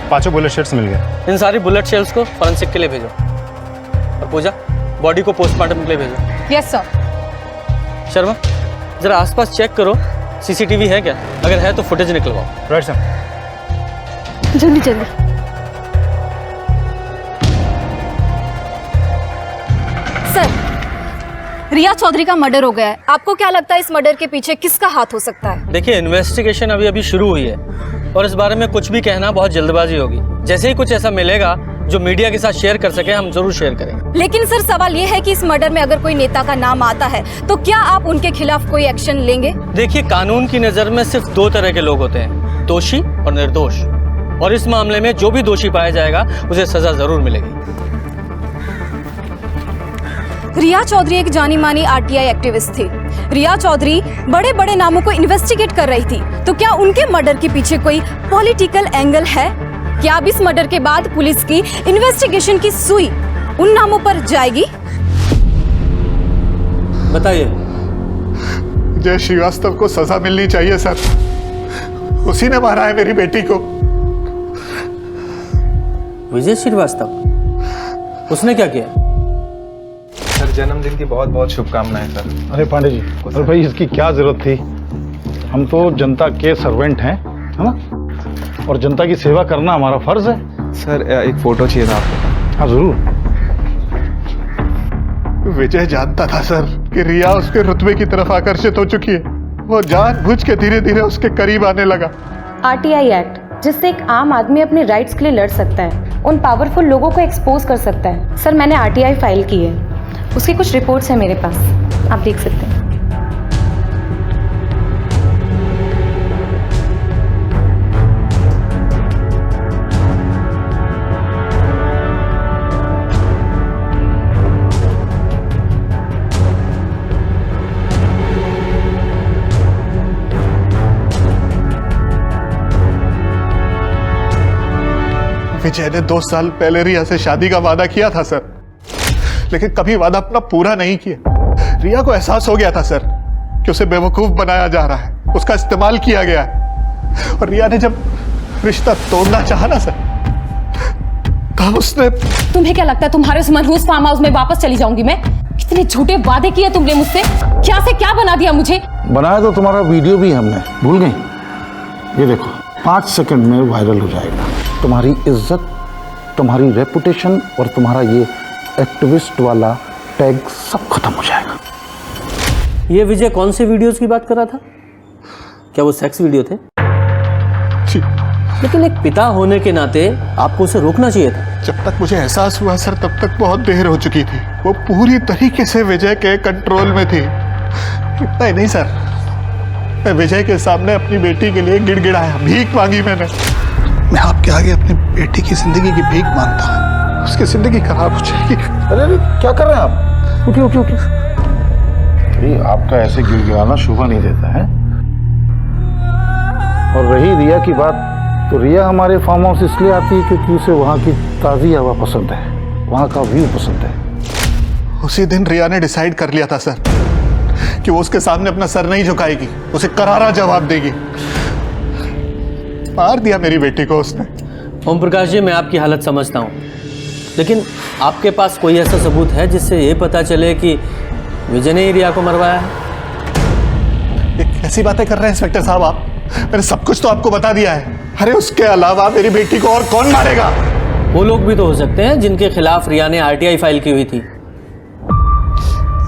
5 बुलेट शेल्स मिल गए। इन सारी बुलेट शेल्स को फॉरेंसिक के लिए भेजो। और पूजा, बॉडी को पोस्टमार्टम के लिए भेजो। Yes sir. शर्मा, जरा आसपास चेक करो, सीसीटीवी है क्या? अगर है तो फुटेज निकलवाओ। Right sir. जल्दी जल्दी। सर, रिया चौधरी का मर्डर हो गया है। आपको क्या लगता है इस मर्डर के पीछे किसका हाथ हो सकता है? देखिए, इन्वेस्टिगेशन अभी शुरू हुई है और इस बारे में कुछ भी कहना बहुत जल्दबाजी होगी। जैसे ही कुछ ऐसा मिलेगा जो मीडिया के साथ शेयर कर सके, हम जरूर शेयर करेंगे। लेकिन सर, सवाल ये है कि इस मर्डर में अगर कोई नेता का नाम आता है तो क्या आप उनके खिलाफ कोई एक्शन लेंगे? देखिए, कानून की नजर में सिर्फ 2 तरह के लोग होते हैं, दोषी और निर्दोष। और इस मामले में जो भी दोषी पाया जाएगा उसे सजा जरूर मिलेगी। रिया चौधरी एक जानी मानी आरटीआई एक्टिविस्ट थी। रिया चौधरी बड़े बड़े नामों को इन्वेस्टिगेट कर रही थी, तो क्या उनके मर्डर के पीछे कोई पॉलिटिकल एंगल है? क्या अब इस मर्डर के बाद पुलिस की इन्वेस्टिगेशन की सुई उन नामों पर जाएगी? बताइए। जय श्रीवास्तव को सजा मिलनी चाहिए सर। उसी ने मारा है मेरी बेटी को। विजय श्रीवास्तव? उसने क्या किया? सर, जन्मदिन की बहुत बहुत शुभकामनाएं सर। अरे पांडे जी, अरे भाई इसकी क्या जरूरत थी? हम तो जनता के सर्वेंट हैं, है ना? और जनता की सेवा करना हमारा फर्ज है। सर, एक फोटो चाहिए था आपको। हाँ जरूर। विजय जानता था सर कि रिया उसके रुतबे की तरफ आकर्षित हो चुकी है। वो जानबूझ के धीरे धीरे उसके करीब आने लगा। आरटीआई एक्ट, जिससे एक आम आदमी अपने राइट्स के लिए लड़ सकता है, उन पावरफुल लोगों को एक्सपोज कर सकता है। सर, मैंने आरटीआई फाइल की है, उसकी कुछ रिपोर्ट्स हैं मेरे पास, आप देख सकते हैं। विजय ने 2 साल पहले रिया से शादी का वादा किया था सर, लेकिन कभी वादा अपना पूरा नहीं किया। रिया को एहसास हो गया था सर कि उसे बेवकूफ बनाया जा रहा है, उसका इस्तेमाल किया गया है। और रिया ने जब रिश्ता तोड़ना चाहा ना सर, तब उसने। तुम्हें क्या लगता है तुम्हारे उस मनहूस फार्म हाउस में वापस चली जाऊंगी मैं? कितने झूठे वादे किए तुमने मुझसे, क्या से क्या बना दिया मुझे। बनाया तो तुम्हारा वीडियो भी हमने, भूल गई? ये देखो, 5 सेकंड में वायरल हो जाएगा। तुम्हारी इज्जत, तुम्हारी रेपुटेशन और तुम्हारा ये एक्टिविस्ट वाला टैग सब खत्म हो जाएगा। ये विजय कौन से वीडियोस की बात कर रहा था? क्या वो सेक्स वीडियो थे? लेकिन एक पिता होने के नाते आपको उसे रोकना चाहिए था। जब तक मुझे एहसास हुआ सर, तब तक बहुत देर हो चुकी थी। वो पूरी तरीके से विजय के कंट्रोल में थी। इतना ही नहीं सर, मैं विजय के सामने अपनी बेटी के लिए गिड़गिड़ाया, भीख मांगी मैंने। मैं आपके आगे अपनी बेटी की जिंदगी की भीख मांगता हूँ, उसकी जिंदगी खराब हो जाएगी। अरे क्या कर रहे हैं आप? उठिए उठिए उठिए। ये आपका ऐसे गिड़गिड़ाना शोभा नहीं देता है। और रही रिया की बात, तो रिया हमारे फार्म हाउस इसलिए आती है क्योंकि उसे वहाँ की ताज़ी हवा पसंद है, वहाँ का व्यू पसंद है। उसी दिन रिया ने डिसाइड कर लिया था सर कि वो उसके सामने अपना सर नहीं झुकाएगी, उसे करारा जवाब देगी। मार दिया मेरी बेटी को उसने। ओम प्रकाश जी, मैं आपकी हालत समझता हूँ, लेकिन आपके पास कोई ऐसा सबूत है जिससे ये पता चले कि विजय ने ही रिया को मरवाया है? ये कैसी बातें कर रहे हैं इंस्पेक्टर साहब आप? मैंने सब कुछ तो आपको बता दिया है। अरे उसके अलावा मेरी बेटी को और कौन मारेगा? वो लोग भी तो हो सकते हैं जिनके खिलाफ रिया ने आरटीआई फाइल की हुई थी।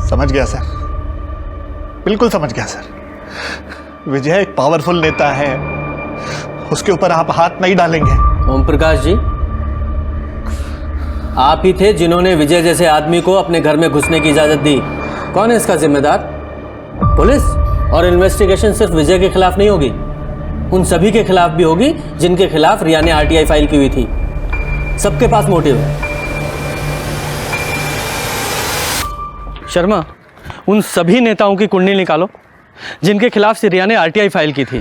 समझ गया सर, बिल्कुल समझ गया सर। विजय एक पावरफुल नेता है, उसके ऊपर आप हाथ नहीं डालेंगे। ओम प्रकाश जी, आप ही थे जिन्होंने विजय जैसे आदमी को अपने घर में घुसने की इजाजत दी। कौन है इसका जिम्मेदार? पुलिस। और इन्वेस्टिगेशन सिर्फ विजय के खिलाफ नहीं होगी, उन सभी के खिलाफ भी होगी जिनके खिलाफ रिया ने आरटीआई फाइल की हुई थी। सबके पास मोटिव है। शर्मा, उन सभी नेताओं की कुंडली निकालो जिनके खिलाफ से रिया ने आरटीआई फाइल की थी।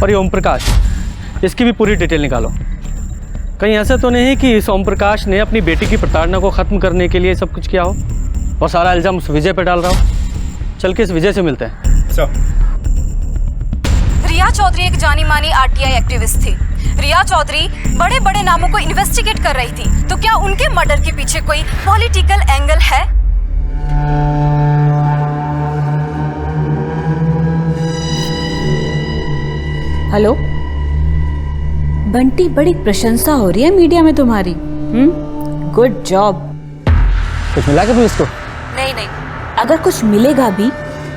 और ये ओम प्रकाश, इसकी भी पूरी डिटेल निकालो। कहीं ऐसा तो नहीं कि इस ओम प्रकाश ने अपनी बेटी की प्रताड़ना को खत्म करने के लिए सब कुछ किया हो और सारा इल्जाम उस विजय पर डाल रहा हो? चल के इस विजय से मिलते हैं। रिया चौधरी एक जानी मानी आरटीआई एक्टिविस्ट थी। रिया चौधरी बड़े बड़े नामों को इन्वेस्टिगेट कर रही थी, तो क्या उनके मर्डर के पीछे कोई पॉलिटिकल एंगल है? हेलो बंटी, बड़ी प्रशंसा हो रही है मीडिया में तुम्हारी। Good job. कुछ मिला क्या पुलिस को? नहीं नहीं, अगर कुछ मिलेगा भी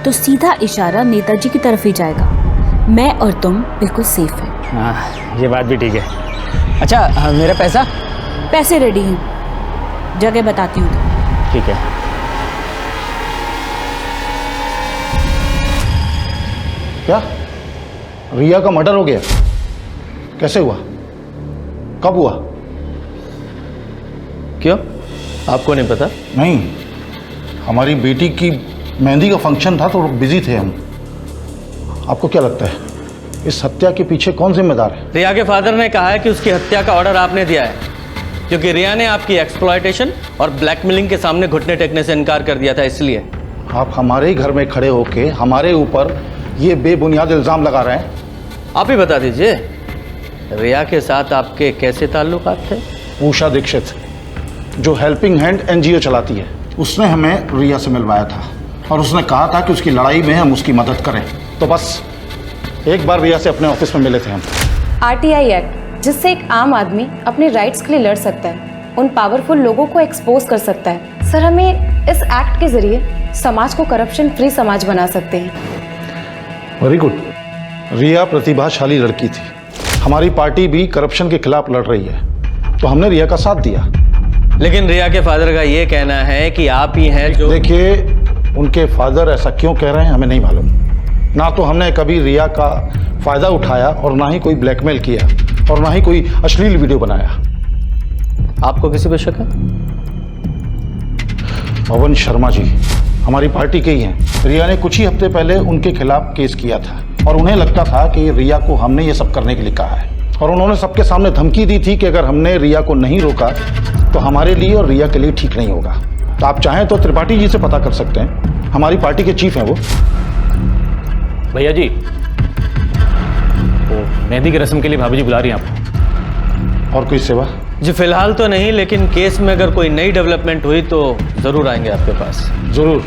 तो सीधा इशारा नेताजी की तरफ ही जाएगा। मैं और तुम बिल्कुल सेफ हैं। हाँ, ये बात भी ठीक है। अच्छा, मेरा पैसा? पैसे रेडी हैं, जगह बताती हूँ। ठीक है। क्या रिया का मर्डर हो गया? कैसे हुआ? कब हुआ? क्यों, आपको नहीं पता? नहीं, हमारी बेटी की मेहंदी का फंक्शन था तो बिजी थे हम। आपको क्या लगता है इस हत्या के पीछे कौन जिम्मेदार है? रिया के फादर ने कहा है कि उसकी हत्या का ऑर्डर आपने दिया है, क्योंकि रिया ने आपकी एक्सप्लॉयटेशन और ब्लैकमेलिंग के सामने घुटने टेकने से इनकार कर दिया था, इसलिए। आप हमारे ही घर में खड़े होके हमारे ऊपर ये बेबुनियाद इल्जाम लगा रहे हैं। आप ही बता दीजिए, रिया के साथ आपके कैसे ताल्लुकात थे? उषा दीक्षित, जो हेल्पिंग हैंड एनजीओ चलाती है, उसने हमें रिया से मिलवाया था और उसने कहा था कि उसकी लड़ाई में हम उसकी मदद करें। तो बस एक बार रिया से अपने ऑफिस में मिले थे हम। आरटीआई एक्ट, जिससे एक आम आदमी अपने राइट्स के लिए लड़ सकता है, उन पावरफुल लोगों को एक्सपोज कर सकता है। सर, हमें इस एक्ट के जरिए समाज को करप्शन फ्री समाज बना सकते हैं। Very good. रिया प्रतिभाशाली लड़की थी, हमारी पार्टी भी करप्शन के खिलाफ लड़ रही है, तो हमने रिया का साथ दिया। लेकिन रिया के फादर का ये कहना है कि आप ही हैं जो... देखिए, उनके फादर ऐसा क्यों कह रहे हैं हमें नहीं मालूम। ना तो हमने कभी रिया का फायदा उठाया और ना ही कोई ब्लैकमेल किया और ना ही कोई अश्लील वीडियो बनाया। आपको किसी पे शक है? पवन शर्मा जी हमारी पार्टी के ही हैं। रिया ने कुछ ही हफ्ते पहले उनके खिलाफ केस किया था और उन्हें लगता था कि रिया को हमने ये सब करने के लिए कहा है, और उन्होंने सबके सामने धमकी दी थी कि अगर हमने रिया को नहीं रोका तो हमारे लिए और रिया के लिए ठीक नहीं होगा। तो आप चाहें तो त्रिपाठी जी से पता कर सकते हैं, हमारी पार्टी के चीफ हैं वो। भैया जी, वो मेहंदी की रस्म के लिए भाभी जी बुला रही हैं आपको। और कोई सेवा? जी फिलहाल तो नहीं, लेकिन केस में अगर कोई नई डेवलपमेंट हुई तो जरूर आएंगे आपके पास। जरूर।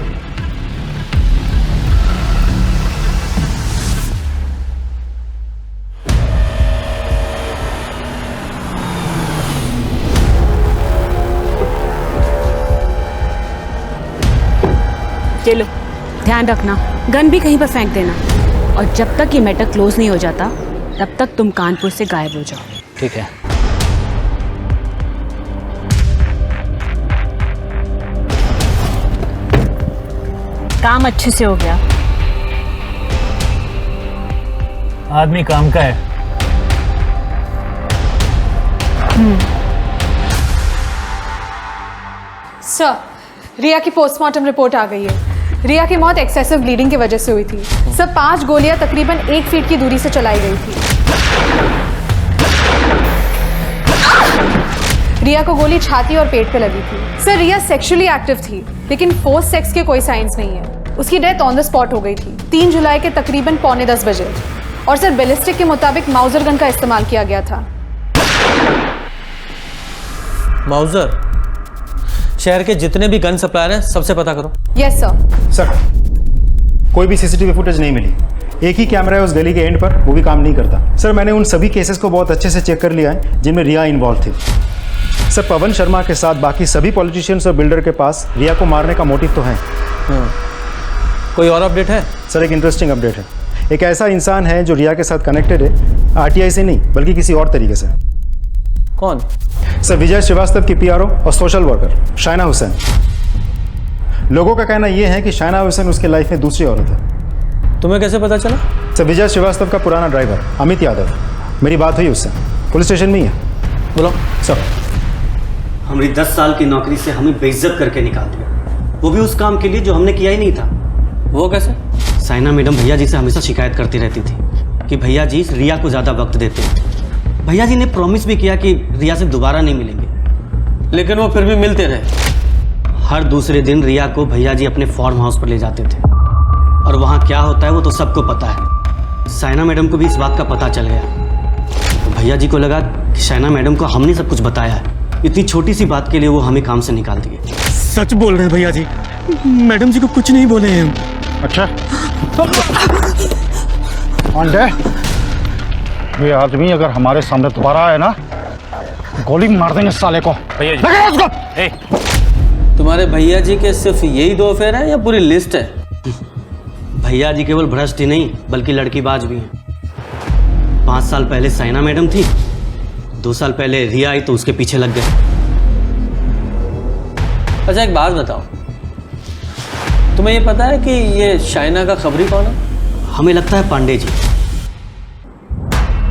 चलो, ध्यान रखना, गन भी कहीं पर फेंक देना, और जब तक ये मैटर क्लोज नहीं हो जाता तब तक तुम कानपुर से गायब हो जाओ। ठीक है। काम अच्छे से हो गया। आदमी काम का है। सर, रिया की पोस्टमार्टम रिपोर्ट आ गई है। रिया की मौत एक्सेसिव ब्लीडिंग की वजह से हुई थी। सर, 5 गोलियां तकरीबन 1 फीट की दूरी से चलाई गई थी। रिया को गोली छाती और पेट पे लगी थी। सर, रिया सेक्सुअली एक्टिव थी, लेकिन फोर्स सेक्स के कोई साइंस नहीं है। उसकी डेथ ऑन द स्पॉट हो गई थी 3 जुलाई के तकरीबन 9:45 बजे। और सर, बैलिस्टिक के मुताबिक माउजर गन का इस्तेमाल किया गया था। माउजर? शहर के जितने भी गन सप्लायर हैं सबसे पता करो। Yes sir. सर, कोई भी सीसीटीवी फुटेज नहीं मिली। एक ही कैमरा है उस गली के एंड पर, वो भी काम नहीं करता। सर, मैंने उन सभी केसेस को बहुत अच्छे से चेक कर लिया है जिनमें रिया इन्वॉल्व थी। सर, पवन शर्मा के साथ बाकी सभी पॉलिटिशियंस और बिल्डर के पास रिया को मारने का मोटिव तो है। कोई और अपडेट है? सर, एक इंटरेस्टिंग अपडेट है। एक ऐसा इंसान है जो रिया के साथ कनेक्टेड है, आरटीआई से नहीं बल्कि किसी और तरीके से। कौन? सर, विजय श्रीवास्तव की पीआरओ और सोशल वर्कर शाइना हुसैन। लोगों का कहना यह है कि शाइना हुसैन उसके लाइफ में दूसरी औरत है। तुम्हें कैसे पता चला? सर, विजय श्रीवास्तव का पुराना ड्राइवर अमित यादव, मेरी बात हुई उससे, पुलिस स्टेशन में ही है। बोलो। सर, हमारी 10 साल की नौकरी से हमें बेइज्जत करके निकाल दिया, वो भी उस काम के लिए जो हमने किया ही नहीं था। वो कैसे? साइना मैडम भैया जी से हमेशा शिकायत करती रहती थी कि भैया जी रिया को ज़्यादा वक्त देते हैं। भैया जी ने प्रॉमिस भी किया कि रिया से दोबारा नहीं मिलेंगे, लेकिन वो फिर भी मिलते रहे। हर दूसरे दिन रिया को भैया जी अपने फार्म हाउस पर ले जाते थे, और वहाँ क्या होता है वो तो सबको पता है। साइना मैडम को भी इस बात का पता चल गया, तो भैया जी को लगा कि शैना मैडम को हमने सब कुछ बताया है। इतनी छोटी सी बात के लिए वो हमें काम से निकाल दिए। सच बोल रहे हैं भैया जी, मैडम जी को कुछ नहीं बोले हैं हम। अच्छा पांडे, ये आदमी अगर हमारे सामने दोबारा आए ना, गोली मार देंगे साले को। भैया जी, लगा उसको। तुम्हारे भैया जी के सिर्फ यही 2 अफेयर है या पूरी लिस्ट है? भैया जी केवल भ्रष्ट ही नहीं बल्कि लड़कीबाज भी हैं। 5 साल पहले साइना मैडम थी, 2 साल पहले रिया आई तो उसके पीछे लग गए। अच्छा एक बात बताओ, तुम्हें ये पता है कि ये शाइना का खबरी कौन है? हमें लगता है पांडे जी।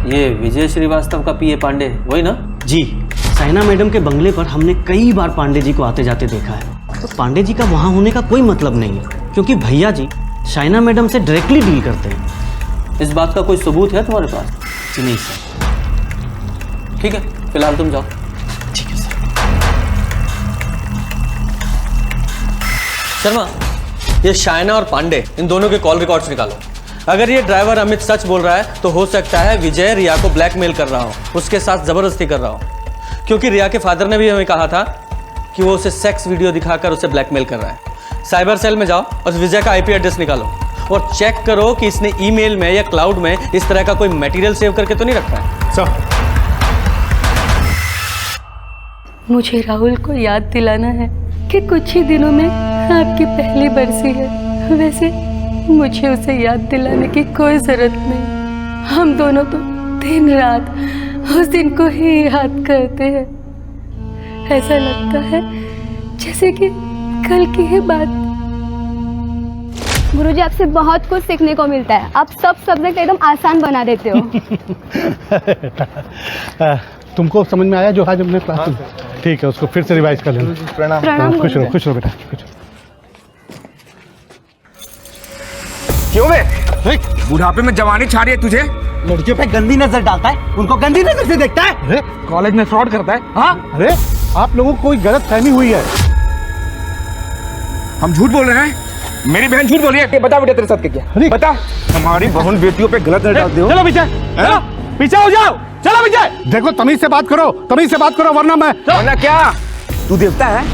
ये विजय श्रीवास्तव का पीए पांडे वही ना? जी, साइना मैडम के बंगले पर हमने कई बार पांडे जी को आते जाते देखा है। तो पांडे जी का वहां होने का कोई मतलब नहीं है, क्योंकि भैया जी शाइना मैडम से डायरेक्टली डील करते हैं। इस बात का कोई सबूत है तुम्हारे पास? जी नहीं सर। ठीक है, फिलहाल तुम जाओ। ठीक है सर। शर्मा, ये शाइना और पांडे इन दोनों के कॉल रिकॉर्ड्स निकालो। अगर ये ड्राइवर अमित सच बोल रहा है तो हो सकता है विजय रिया को ब्लैकमेल कर रहा हो, उसके साथ जबरदस्ती कर रहा हो, क्योंकि रिया के फादर ने भी हमें कहा था कि वो उसे सेक्स वीडियो दिखाकर उसे ब्लैकमेल कर रहा है। साइबर सेल में जाओ और विजय का आईपी एड्रेस निकालो और चेक करो कि इसने ईमेल में या क्लाउड में इस तरह का कोई मटेरियल सेव करके तो नहीं रखा है। सर, मुझे राहुल को याद दिलाना है कि कुछ ही दिनों में आपकी पहली बरसी है। वैसे मुझे उसे याद दिलाने की कोई जरूरत नहीं। हम दोनों तो दिन रात उस दिन को ही याद करते हैं। ऐसा लगता है जैसे कि कल की ही बात। गुरुजी, आपसे बहुत कुछ सीखने को मिलता है। आप सब सब्जेक्ट एकदम आसान बना देते हो। तुमको समझ में आया जो आज हमने क्लास में? ठीक है, उसको फिर से रिवाइज कर लेना। प्रणाम। खुश रहो बेटा, खुश रहो। क्यों बे? बुढ़ापे में जवानी छा रही है तुझे? लड़कियों पे गंदी नजर डालता है, उनको गंदी नजर से देखता है। अरे कॉलेज में फ्रॉड करता है? हाँ, अरे आप लोगों को कोई गलत फहमी हुई है। हम झूठ बोल रहे हैं? मेरी बहन झूठ बोल रही है। बता बेटा तेरे साथ क्या किया? बता। हमारी बहन बेटियों पे गलत नजर डालते हो। चलो पीछे, चलो पीछे हो जाओ, चलो पीछे। देखो तमीज से बात करो, तमीज से बात करो, वरना मैं। वरना क्या? तू देवता है?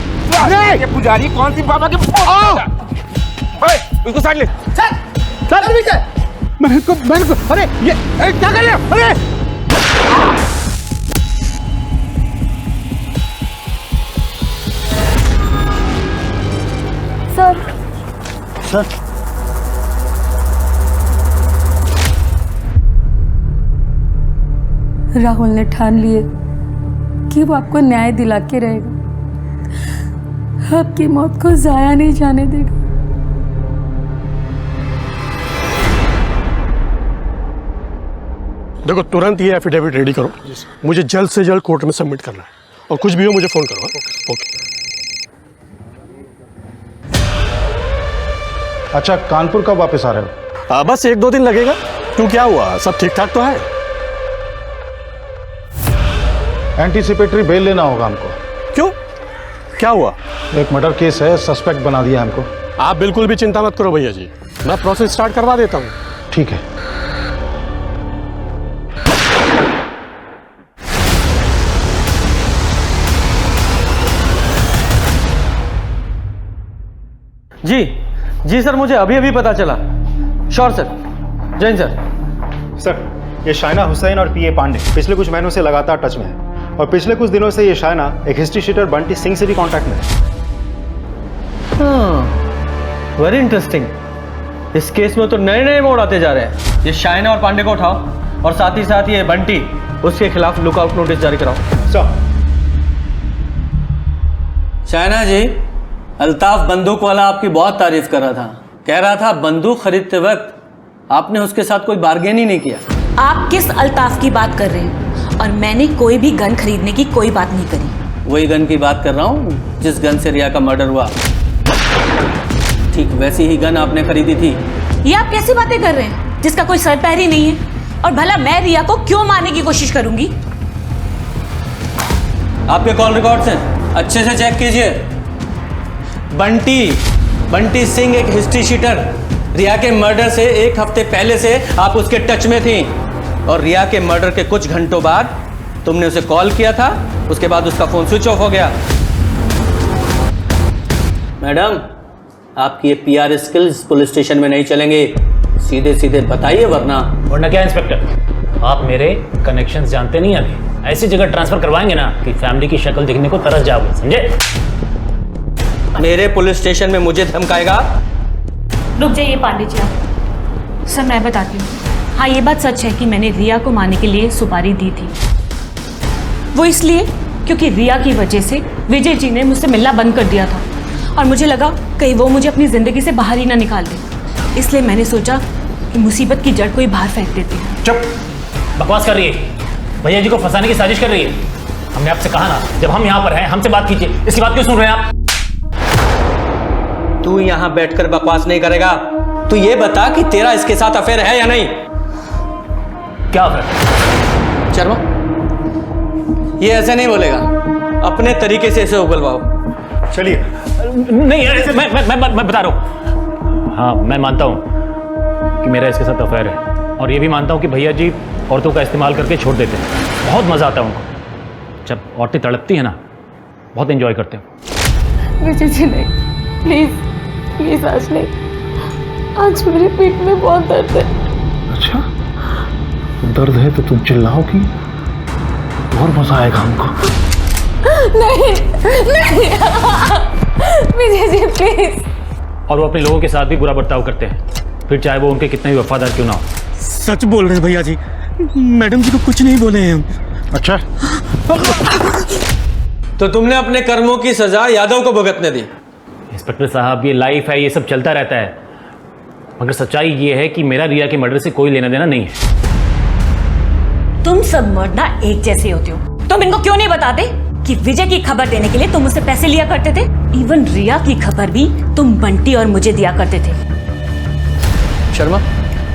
अरे पुजारी कौन सी बाबा के? उसको साइड ले। चल पीछे। मैंने को अरे ये क्या कर रहे हो? अरे सर, राहुल ने ठान लिए कि वो आपको न्याय दिला के रहेगा, आपकी मौत को जाया नहीं जाने देगा। देखो तुरंत ये एफिडेविट रेडी करो, मुझे जल्द से जल्द कोर्ट में सबमिट करना है, और कुछ भी हो मुझे फोन करो। ओके। अच्छा, कानपुर कब वापस आ रहे हो? बस 1-2 दिन लगेगा। क्यों, क्या हुआ? सब ठीक ठाक तो है? एंटीसिपेटरी बेल लेना होगा हमको। क्यों, क्या हुआ? एक मर्डर केस है, सस्पेक्ट बना दिया हमको। आप बिल्कुल भी चिंता मत करो भैया जी, मैं प्रोसेस स्टार्ट करवा देता हूँ। ठीक है। जी सर, मुझे अभी अभी पता चला। Sure sir. Jain sir. Sir, ये शाइना हुसैन और पीए पांडे पिछले कुछ महीनों से लगातार टच में है, और पिछले कुछ दिनों से ये शाइना एक हिस्ट्री शीटर बंटी सिंह से भी कांटेक्ट में है। Very interesting. इस केस में तो नए नए मोड़ आते जा रहे हैं। ये शाइना और पांडे को उठाओ, और साथ ही साथ ये बंटी, उसके खिलाफ लुकआउट नोटिस जारी कराओ। सर। शाइना जी, अल्ताफ बंदूक वाला आपकी बहुत तारीफ कर रहा था, कह रहा था बंदूक खरीदते वक्त आपने उसके साथ कोई बार्गेन ही नहीं किया। आप किस अल्ताफ की बात कर रहे हैं? और मैंने कोई भी गन खरीदने की कोई बात नहीं करी। वही गन की बात कर रहा हूँ जिस गन से रिया का मर्डर हुआ, ठीक वैसी ही गन आपने खरीदी थी। ये आप कैसी बातें कर रहे हैं जिसका कोई सर पैर ही नहीं है? और भला मैं रिया को क्यों मारने की कोशिश करूंगी? आपके कॉल रिकॉर्ड्स हैं, अच्छे से चेक कीजिए। बंटी सिंह एक हिस्ट्री शीटर, रिया के मर्डर से 1 हफ्ते पहले से आप उसके टच में थी। और रिया के मर्डर के कुछ घंटों बाद तुमने उसे कॉल किया था, उसके बाद उसका फोन स्विच ऑफ हो गया। मैडम, आपकी ये पीआर स्किल्स पुलिस स्टेशन में नहीं चलेंगे, सीधे सीधे बताइए वरना क्या इंस्पेक्टर, आप मेरे कनेक्शंस जानते नहीं अभी। ऐसी जगह ट्रांसफर करवाएंगे ना कि फैमिली की शक्ल देखने को तरस जाओगे, समझे? मेरे पुलिस स्टेशन में मुझे धमकाएगा? रुक जाइए पांडे जी आप। सर मैं बताती हूँ, हाँ ये बात सच है कि मैंने रिया को मारने के लिए सुपारी दी थी। वो इसलिए क्योंकि रिया की वजह से विजय जी ने मुझसे मिलना बंद कर दिया था और मुझे लगा कहीं वो मुझे अपनी ज़िंदगी से बाहर ही ना निकाल दे, इसलिए मैंने सोचा कि मुसीबत की जड़ को ही बाहर फेंक देती हूँ। चुप, बकवास कर रही है, भैया जी को फंसाने की साजिश कर रही है। हमने आपसे कहा ना, जब हम यहाँ पर हैं हमसे बात कीजिए, इसकी बात क्यों सुन रहे हैं आप? तू यहाँ बैठकर बकवास नहीं करेगा, तू ये बता कि तेरा इसके साथ अफेयर है या नहीं? क्या अफेयर? शर्मा, ये ऐसे नहीं बोलेगा, अपने तरीके से इसे उगलवाओ। चलिए। नहीं, मैं बता रहा हूँ। हाँ, मैं मानता हूँ कि मेरा इसके साथ अफेयर है, और ये भी मानता हूँ कि भैया जी औरतों का इस्तेमाल करके छोड़ देते हैं। बहुत मजा आता है उनको, जब औरतें तड़पती हैं ना, बहुत एंजॉय करते हैं। विजय जी नहीं, प्लीज प्लीज आज नहीं, आज मेरी पीठ में बहुत दर्द है। अच्छा, दर्द है तो तुम चिल्लाओगी और मजा आएगा हमको। नहीं नहीं विजय जी प्लीज। और वो अपने लोगों के साथ भी बुरा बर्ताव करते हैं, फिर चाहे वो उनके कितने भी वफादार क्यों ना हो। सच बोल रहे हैं भैया जी, मैडम जी को कुछ नहीं बोले हैं हम। अच्छा, तो तुमने अपने कर्मों की सजा यादव को भुगतने दी? इंस्पेक्टर साहब, ये लाइफ है, ये सब चलता रहता है, मगर सच्चाई ये है कि मेरा रिया के मर्डर से कोई लेना देना नहीं है। तुम सब मर्द ना एक जैसे होते हो। तुम इनको क्यों नहीं बताते कि विजय की खबर देने के लिए तुम मुझसे पैसे लिया करते थे? इवन रिया की खबर भी तुम बंटी और मुझे दिया करते थे। शर्मा,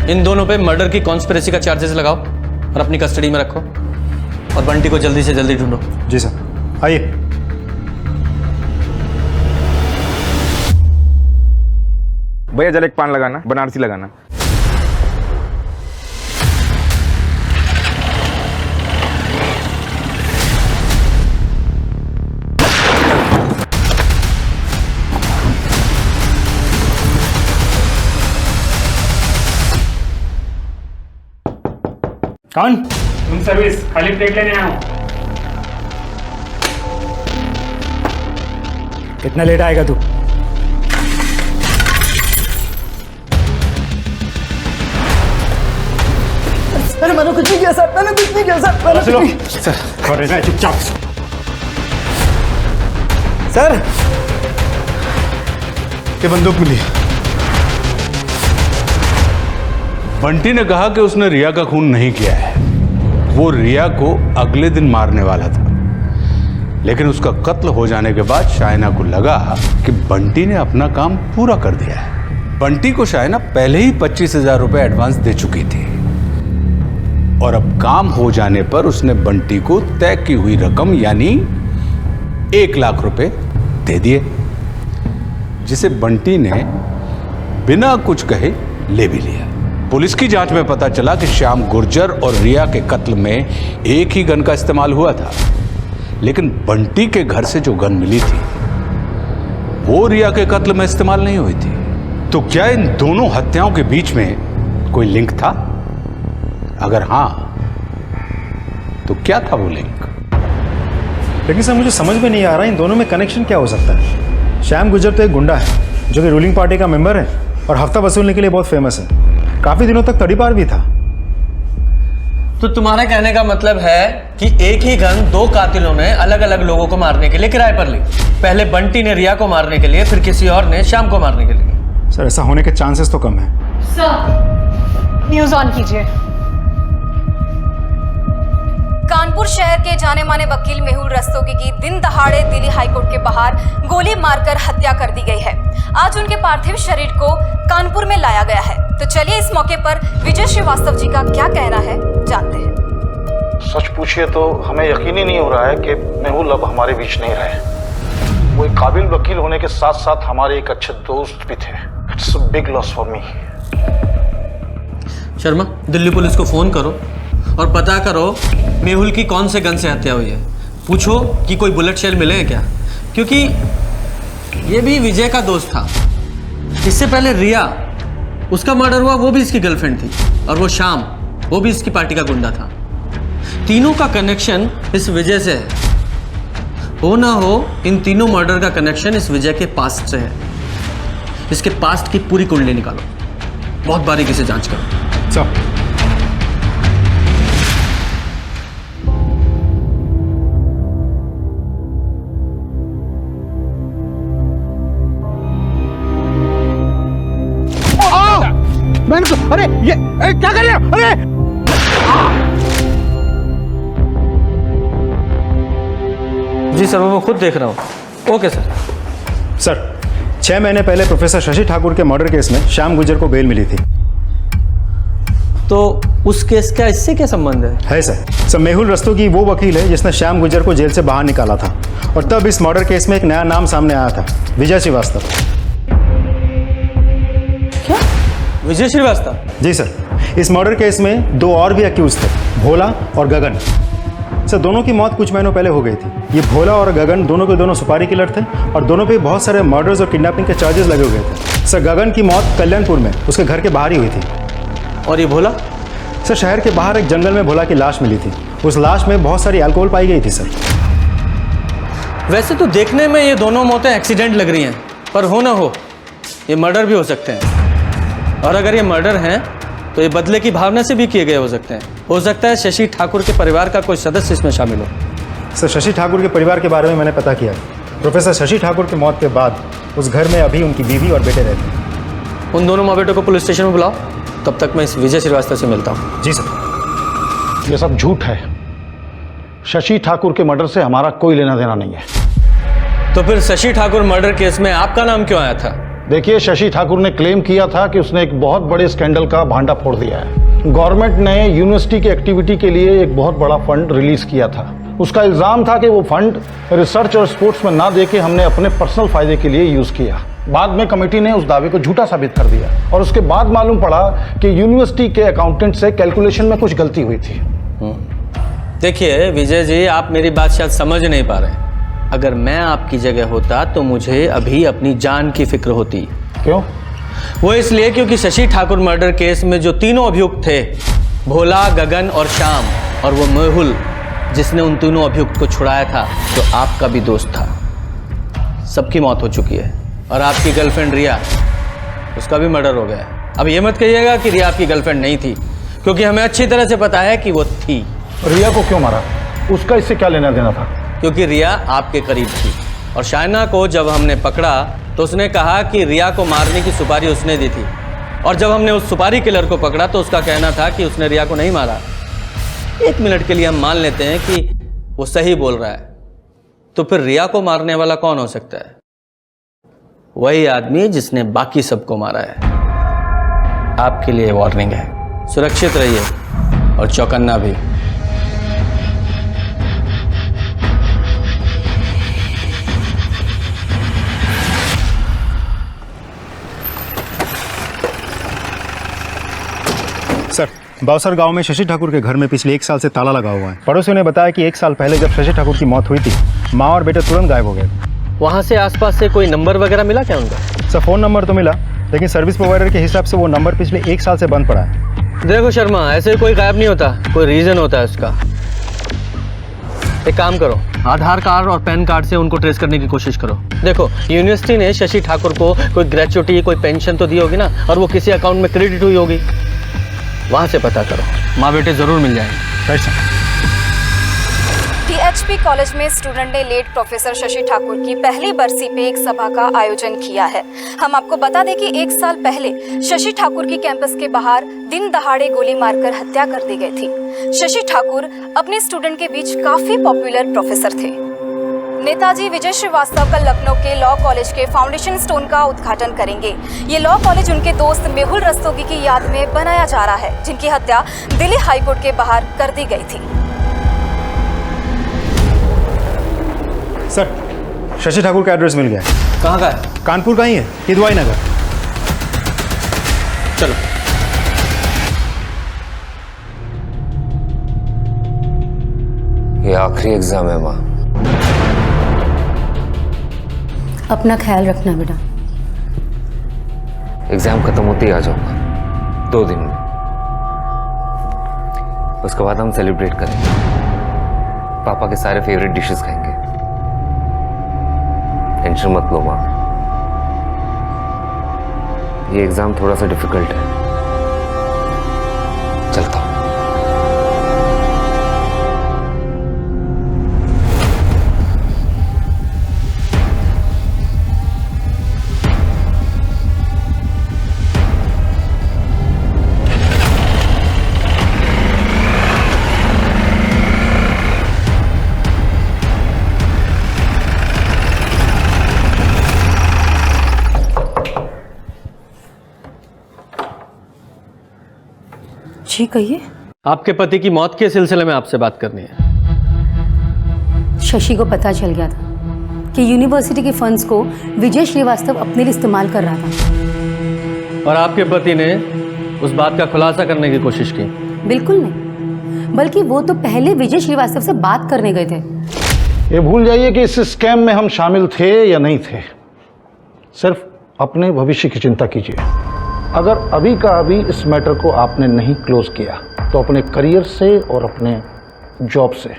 इन दोनों पे मर्डर की कॉन्स्पिरेसी का चार्जेस लगाओ और अपनी कस्टडी में रखो, और बंटी को जल्दी से जल्दी ढूंढो। जी सर, आइए। भैया जल एक पान लगाना, बनारसी लगाना। कौन? रूम सर्विस, खाली प्लेट लेने आया हूँ। कितना लेट आएगा तू? अरे मैंने कुछ नहीं किया सर, मैंने कुछ नहीं किया सर, मैंने कुछ नहीं। सर, खड़े रहे चुपचाप। सर, ये बंदूक मिली। बंटी ने कहा कि उसने रिया का खून नहीं किया है, वो रिया को अगले दिन मारने वाला था, लेकिन उसका कत्ल हो जाने के बाद शाइना को लगा कि बंटी ने अपना काम पूरा कर दिया है। बंटी को शाइना पहले ही 25,000 रुपए एडवांस दे चुकी थी, और अब काम हो जाने पर उसने बंटी को तय की हुई रकम यानी 1 लाख रुपए दे दिए, जिसे बंटी ने बिना कुछ कहे ले भी लिया। पुलिस की जांच में पता चला कि श्याम गुर्जर और रिया के कत्ल में एक ही गन का इस्तेमाल हुआ था, लेकिन बंटी के घर से जो गन मिली थी वो रिया के कत्ल में इस्तेमाल नहीं हुई थी। तो क्या इन दोनों हत्याओं के बीच में कोई लिंक था? अगर हां, तो क्या था वो लिंक? लेकिन सर मुझे समझ में नहीं आ रहा इन दोनों में कनेक्शन क्या हो सकता है। श्याम गुर्जर तो एक गुंडा है जो कि रूलिंग पार्टी का मेंबर है और हफ्ता वसूलने के लिए बहुत फेमस है, काफी दिनों तक तड़ीपार भी था। तो तुम्हारा कहने का मतलब है कि एक ही गन 2 कातिलों ने अलग अलग लोगों को मारने के लिए किराए पर ली। पहले बंटी ने रिया को मारने के लिए, फिर किसी और ने श्याम को मारने के लिए। सर ऐसा होने के चांसेस तो कम है। सर न्यूज ऑन कीजिए। कानपुर शहर के जाने माने वकील मेहुल रस्तोगी की दिन दहाड़े दिल्ली हाईकोर्ट के बाहर गोली मारकर हत्या कर दी गई है। आज उनके पार्थिव शरीर को कानपुर में लाया गया है। तो चलिए इस मौके पर विजय श्रीवास्तव जी का क्या कहना है जानते हैं। सच पूछिए तो हमें यकीन ही नहीं हो रहा है कि मेहुल अब हमारे बीच नहीं रहे। वो एक काबिल वकील होने के साथ साथ हमारे एक अच्छे दोस्त भी थे। It's a big loss for me. Sharma, Delhi police को फोन करो और पता करो मेहुल की कौन से गन से हत्या हुई है। पूछो कि कोई बुलेट शेल मिले हैं क्या, क्योंकि ये भी विजय का दोस्त था। इससे पहले रिया, उसका मर्डर हुआ, वो भी इसकी गर्लफ्रेंड थी। और वो शाम, वो भी इसकी पार्टी का गुंडा था। तीनों का कनेक्शन इस विजय से है। हो ना हो, इन तीनों मर्डर का कनेक्शन इस विजय के पास्ट से है। इसके पास्ट की पूरी कुंडली निकालो, बहुत बारीकी से जांच करो। सर अरे ये क्या कर रहे हो? अरे जी सर, वो मैं खुद देख रहा हूँ। Okay sir. सर 6 महीने पहले प्रोफेसर शशि ठाकुर के मर्डर केस में श्याम गुर्जर को बेल मिली थी। तो उस केस का इससे क्या संबंध है? सर मेहुल रस्तोगी वो वकील है जिसने श्याम गुर्जर को जेल से बाहर निकाला था, और तब इस मर्डर केस में एक नया नाम सामने आया था, विजय श्रीवास्तव। क्या? विजय श्रीवास्तव? जी सर, इस मर्डर केस में 2 और भी अक्यूज थे, भोला और गगन। सर दोनों की मौत कुछ महीनों पहले हो गई थी। ये भोला और गगन दोनों के दोनों सुपारी किलर थे, और दोनों पे बहुत सारे मर्डर्स और किडनैपिंग के चार्जेस लगे हुए थे। सर गगन की मौत कल्याणपुर में उसके घर के बाहर ही हुई थी। और ये भोला? सर शहर के बाहर एक जंगल में भोला की लाश मिली थी। उस लाश में बहुत सारी अल्कोहल पाई गई थी। सर वैसे तो देखने में ये दोनों मौतें एक्सीडेंट लग रही हैं, पर हो ना हो ये मर्डर भी हो सकते हैं। और अगर ये मर्डर हैं तो ये बदले की भावना से भी किए गए हो सकते हैं। हो सकता है शशि ठाकुर के परिवार का कोई सदस्य इसमें शामिल हो। सर शशि ठाकुर के परिवार के बारे में मैंने पता किया। प्रोफेसर शशि ठाकुर की मौत के बाद उस घर में अभी उनकी बीवी और बेटे रहते हैं। उन दोनों माँ बेटों को पुलिस स्टेशन में बुलाओ, तब तक मैं इस विजय श्रीवास्तव से मिलता हूँ। जी सर। ये सब झूठ है। शशि ठाकुर के मर्डर से हमारा कोई लेना देना नहीं है। तो फिर शशि ठाकुर मर्डर केस में आपका नाम क्यों आया था? देखिए, शशि ठाकुर ने क्लेम किया था कि उसने एक बहुत बड़े स्कैंडल का भांडा फोड़ दिया है। गवर्नमेंट ने यूनिवर्सिटी की एक्टिविटी के लिए एक बहुत बड़ा फंड रिलीज किया था। उसका इल्जाम था कि वो फंड रिसर्च और स्पोर्ट्स में ना देके हमने अपने पर्सनल फायदे के लिए यूज किया। बाद में कमेटी ने उस दावे को झूठा साबित कर दिया, और उसके बाद मालूम पड़ा कि यूनिवर्सिटी के अकाउंटेंट से कैलकुलेशन में कुछ गलती हुई थी। देखिए विजय जी, आप मेरी बात शायद समझ नहीं पा रहे। अगर मैं आपकी जगह होता तो मुझे अभी अपनी जान की फिक्र होती। क्यों? वो इसलिए क्योंकि शशि ठाकुर मर्डर केस में जो तीनों अभियुक्त थे, भोला, गगन और श्याम, और वो मेहुल जिसने उन तीनों अभियुक्त को छुड़ाया था, जो आपका भी दोस्त था, सबकी मौत हो चुकी है। और आपकी गर्लफ्रेंड रिया, उसका भी मर्डर हो गया है। अब ये मत कहिएगा कि रिया आपकी गर्लफ्रेंड नहीं थी, क्योंकि हमें अच्छी तरह से पता है कि वो थी। रिया को क्यों मारा? उसका इससे क्या लेना देना था? क्योंकि रिया आपके करीब थी, और शाइना को जब हमने पकड़ा तो उसने कहा कि रिया को मारने की सुपारी उसने दी थी, और जब हमने उस सुपारी किलर को पकड़ा तो उसका कहना था कि उसने रिया को नहीं मारा। 1 मिनट के लिए हम मान लेते हैं कि वो सही बोल रहा है, तो फिर रिया को मारने वाला कौन हो सकता है? वही आदमी जिसने बाकी सबको मारा है। आपके लिए वार्निंग है, सुरक्षित रहिए और चौकन्ना भी। सर बावसर गांव में शशि ठाकुर के घर में पिछले 1 साल से ताला लगा हुआ है। पड़ोसियों ने बताया कि 1 साल पहले जब शशि ठाकुर की मौत हुई थी, माँ और बेटे तुरंत गायब हो गए। वहाँ से आसपास से कोई नंबर वगैरह मिला क्या उनका? सर फ़ोन नंबर तो मिला, लेकिन सर्विस प्रोवाइडर के हिसाब से वो नंबर पिछले 1 साल से बंद पड़ा है। देखो शर्मा, ऐसे कोई गायब नहीं होता, कोई रीज़न होता है उसका। एक काम करो, आधार कार्ड और पैन कार्ड से उनको ट्रेस करने की कोशिश करो। देखो यूनिवर्सिटी ने शशि ठाकुर को कोई ग्रेचुटी, कोई पेंशन तो दी होगी ना, और वो किसी अकाउंट में क्रेडिट हुई होगी। वहाँ से पता करो, माँ बेटे ज़रूर मिल जाएंगे। टीएचपी कॉलेज में स्टूडेंट ने लेट प्रोफेसर शशि ठाकुर की पहली बरसी पे एक सभा का आयोजन किया है। हम आपको बता दें कि 1 साल पहले शशि ठाकुर की कैंपस के बाहर दिन दहाड़े गोली मारकर हत्या कर दी गई थी। शशि ठाकुर अपने स्टूडेंट के बीच काफी पॉपुलर प्रोफेसर थे। नेताजी विजय श्रीवास्तव कल लखनऊ के लॉ कॉलेज के फाउंडेशन स्टोन का उद्घाटन करेंगे। ये लॉ कॉलेज उनके दोस्त मेहुल रस्तोगी की याद में बनाया जा रहा है, जिनकी हत्या दिल्ली हाईकोर्ट के बाहर कर दी गई थी। सर शशि ठाकुर का एड्रेस मिल गया है। कहाँ का है? कानपुर का ही है, हिदवाई नगर। चलो। ये आखिरी एग्जाम है माँ। अपना ख्याल रखना बेटा। एग्जाम खत्म होते ही आ जाऊंगा, 2 दिन में। उसके बाद हम सेलिब्रेट करेंगे, पापा के सारे फेवरेट डिशेस खाएंगे। टेंशन मत लो माँ, ये एग्जाम थोड़ा सा डिफिकल्ट है। चलता हूँ। जी कहिए। आपके पति की मौत के सिलसिले में आपसे बात करनी है। शशि को पता चल गया था कि यूनिवर्सिटी के फंड्स को विजय श्रीवास्तव अपने लिए इस्तेमाल कर रहा था, और आपके पति ने उस बात का खुलासा करने की कोशिश की। बिल्कुल नहीं, बल्कि वो तो पहले विजय श्रीवास्तव से बात करने गए थे। ये भूल जाइए कि इस स्कैम में हम शामिल थे या नहीं थे, सिर्फ अपने भविष्य की चिंता कीजिए। अगर अभी का अभी इस मैटर को आपने नहीं क्लोज किया तो अपने करियर से और अपने जॉब से,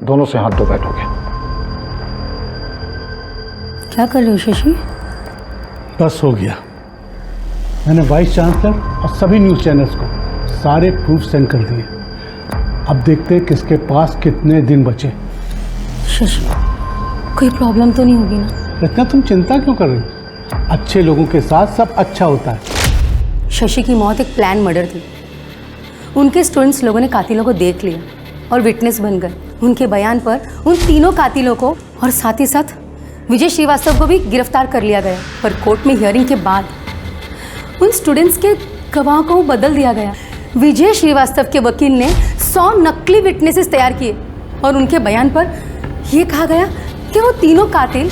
दोनों से हाथ धो बैठोगे। क्या कर रहे हो शशि? बस हो गया। मैंने वाइस चांसलर और सभी न्यूज़ चैनल्स को सारे प्रूफ सेंड कर दिए। अब देखते हैं किसके पास कितने दिन बचे। शशि, कोई प्रॉब्लम तो नहीं होगी ना? इतना तुम चिंता क्यों कर रही हो? अच्छे लोगों के साथ सब अच्छा होता है। शशि की मौत एक प्लान मर्डर थी। उनके स्टूडेंट्स लोगों ने कातिलों को देख लिया और विटनेस बन गए। उनके बयान पर उन तीनों कातिलों को और साथ ही साथ विजय श्रीवास्तव को भी गिरफ्तार कर लिया गया। पर कोर्ट में हियरिंग के बाद उन स्टूडेंट्स के गवाहों को बदल दिया गया। विजय श्रीवास्तव के वकील ने 100 नकली विटनेसेस तैयार किए और उनके बयान पर यह कहा गया कि वो तीनों कातिल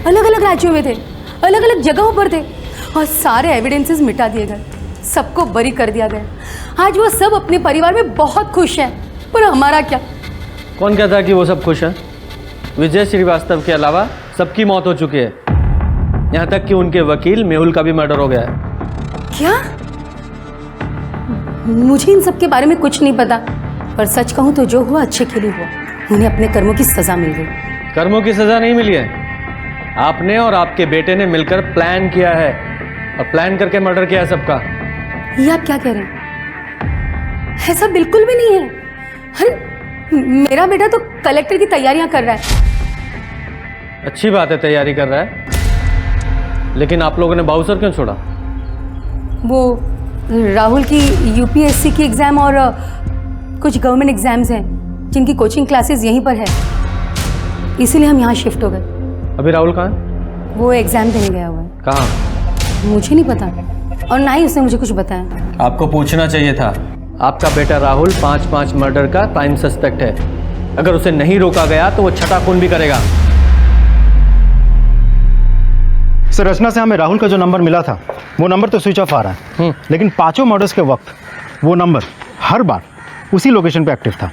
अलग अलग राज्यों में थे, अलग अलग जगहों पर थे, और सारे एविडेंसेस मिटा दिए गए, सबको बरी कर दिया गया। आज वो सब अपने परिवार में बहुत खुश हैं, पर हमारा क्या? कौन कहता है कि वो सब खुश हैं? विजय श्रीवास्तव के अलावा सबकी मौत हो चुकी है, यहाँ तक कि उनके वकील मेहुल का भी मर्डर हो गया है। क्या? मुझे इन सब के बारे में कुछ नहीं पता, पर सच कहूँ तो जो हुआ अच्छे के लिए हुआ। उन्हें अपने कर्मों की सजा मिल गई। कर्मों की सजा नहीं मिली है, आपने और आपके बेटे ने मिलकर प्लान किया है और प्लान करके मर्डर किया है सबका। ये आप क्या कह रहे हैं? ऐसा बिल्कुल भी नहीं है। अरे मेरा बेटा तो कलेक्टर की तैयारियां कर रहा है। अच्छी बात है, तैयारी कर रहा है, लेकिन आप लोगों ने बाउसर क्यों छोड़ा? वो राहुल की यूपीएससी की एग्जाम और कुछ गवर्नमेंट एग्जाम्स हैं जिनकी कोचिंग क्लासेस यहीं पर है, इसीलिए हम यहाँ शिफ्ट हो गए। अभी राहुल कहाँ है? वो एग्जाम देने गया हुआ है। कहाँ? मुझे नहीं पता, और ना ही उसने मुझे कुछ बताया। आपको पूछना चाहिए था। आपका बेटा राहुल 5 मर्डर का प्राइम सस्पेक्ट है। अगर उसे नहीं रोका गया तो वो छठा खून भी करेगा। सर, रचना से हमें राहुल का जो नंबर मिला था वो नंबर तो स्विच ऑफ आ रहा है, लेकिन 5 मर्डर्स के वक्त वो नंबर हर बार उसी लोकेशन पे एक्टिव था।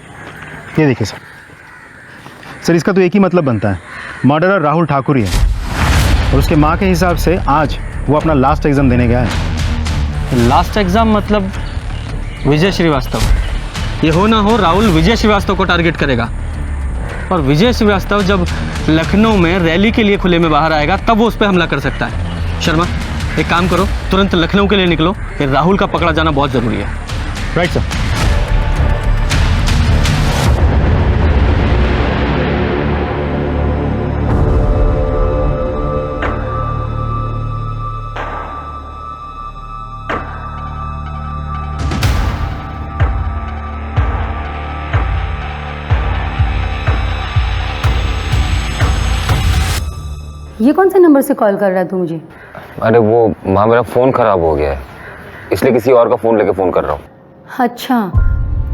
ये देखिए सर, इसका तो एक ही मतलब बनता है, मर्डरर राहुल ठाकुर ही है, और उसके माँ के हिसाब से आज वो अपना लास्ट एग्जाम देने गया है। लास्ट एग्जाम मतलब विजय श्रीवास्तव। ये हो ना हो राहुल विजय श्रीवास्तव को टारगेट करेगा, और विजय श्रीवास्तव जब लखनऊ में रैली के लिए खुले में बाहर आएगा तब वो उस पर हमला कर सकता है। शर्मा, एक काम करो, तुरंत लखनऊ के लिए निकलो, फिर राहुल का पकड़ा जाना बहुत ज़रूरी है। Right sir. ये कौन से नंबर से कॉल कर रहा है तू मुझे? अरे वो माँ, मेरा फ़ोन ख़राब हो गया है, इसलिए किसी और का फ़ोन लेके फ़ोन कर रहा हूँ। अच्छा,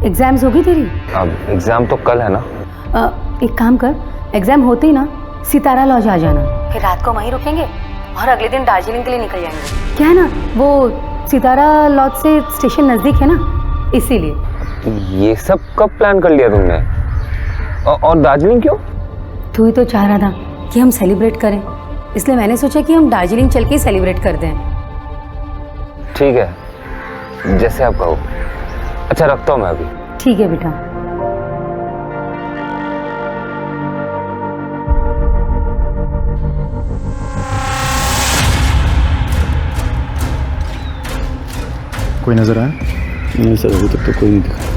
एग्जाम्स होगी तेरी? अब एग्ज़ाम तो कल है ना। एक काम कर, एग्जाम होते ही ना सितारा लॉज आ जाना, फिर रात को वहीं रुकेंगे और अगले दिन दार्जिलिंग के लिए निकल जाएंगे। क्या है ना, वो सितारा लॉज से स्टेशन नज़दीक है ना, इसीलिए। ये सब कब प्लान कर लिया तुमने? और दार्जिलिंग क्यों? तू ही तो चाह रहा था कि हम सेलिब्रेट करें, इसलिए मैंने सोचा कि हम दार्जिलिंग चल के सेलिब्रेट कर दें। ठीक है, जैसे आप कहो। अच्छा, रखता हूँ मैं अभी। ठीक है बेटा। कोई नजर आया? नहीं सर, अभी तक तो कोई नहीं दिखा।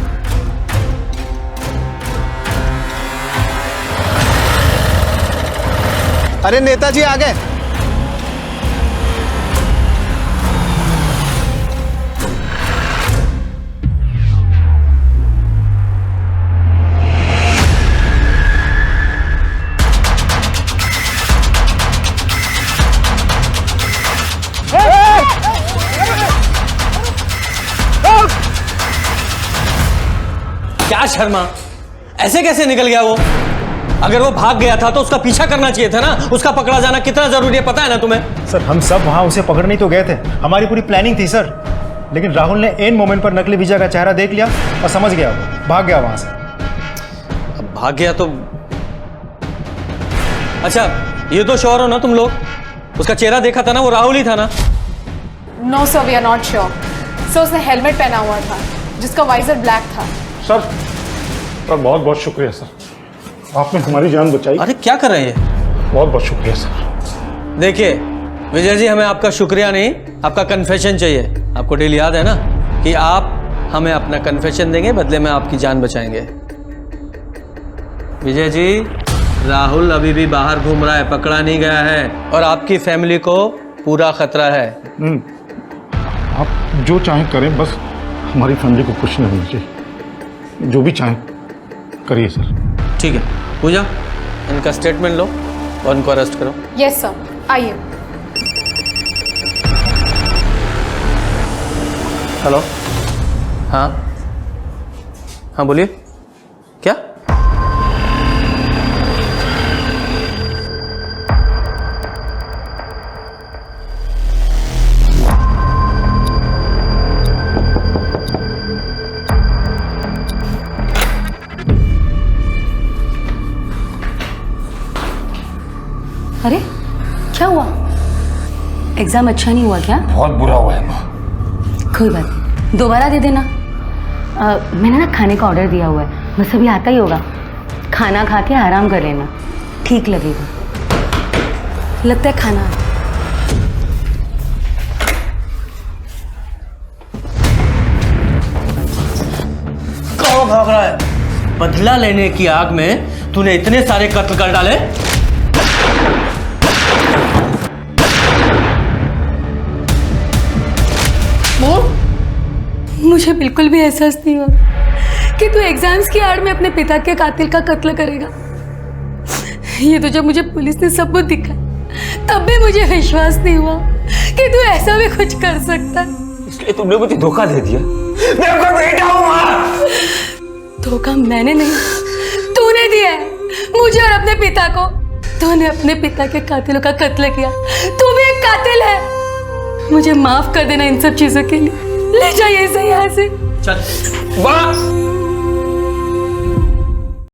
अरे नेताजी आ गए। क्या शर्मा, ऐसे कैसे निकल गया वो? अगर वो भाग गया था तो उसका पीछा करना चाहिए था ना। उसका पकड़ा जाना कितना जरूरी है पता है ना तुम्हें? सर हम सब वहां उसे पकड़ने ही तो गए थे, हमारी पूरी प्लानिंग थी सर। लेकिन राहुल ने एन मोमेंट पर नकली विजय का चेहरा देख लिया और समझ गया, वो भाग गया वहां से। अब भाग गया तो अच्छा, ये तो श्योर हो ना तुम लोग? उसका चेहरा देखा था ना, वो राहुल ही था ना? No sir, we are not sure. Sir उसने हेलमेट पहना हुआ था जिसका वाइजर ब्लैक था। सर बहुत बहुत शुक्रिया सर, आपने हमारी जान बचाई। अरे क्या कर रहे हैं? बहुत बहुत शुक्रिया सर। देखिए विजय जी, हमें आपका शुक्रिया नहीं, आपका कन्फेशन चाहिए। आपको डील याद है ना कि आप हमें अपना कन्फेशन देंगे, बदले में आपकी जान बचाएंगे। विजय जी, राहुल अभी भी बाहर घूम रहा है, पकड़ा नहीं गया है और आपकी फैमिली को पूरा खतरा है। आप जो चाहें करें, बस हमारी फैमिली को कुछ नहीं होना चाहिए। जो भी चाहें करिए सर। ठीक है पूजा, इनका स्टेटमेंट लो और इनको अरेस्ट करो। यस सर, आइए। हेलो, हाँ हाँ बोलिए। क्या? अरे क्या हुआ? एग्जाम अच्छा नहीं हुआ क्या? बहुत बुरा हुआ है माँ। कोई बात नहीं, दोबारा दे देना। मैंने ना खाने का ऑर्डर दिया हुआ है, बस अभी आता ही होगा। खाना खा के आराम कर लेना, ठीक लगेगा। लगता है खाना। कौन भाग रहा है? बदला लेने की आग में तूने इतने सारे कत्ल कर डाले। मुझे बिल्कुल भी एहसास नहीं हुआ कि तू एग्जाम्स की आड़ में अपने पिता के कातिल का कत्ल करेगा। ये तो जब मुझे पुलिस ने सबूत दिखाया तब भी मुझे विश्वास नहीं हुआ कि तू ऐसा भी कुछ कर सकता है। इसलिए तुमने मुझे धोखा दे दिया। मैं आपका बेटा हूं मां। धोखा मैंने नहीं, तूने दिया है मुझे और अपने पिता को। तूने अपने पिता के कातिलों का कत्ल किया, तू भी एक कातिल है। मुझे माफ कर देना इन सब चीजों के लिए। ले जाइए इसे यहाँ से। चल वाह।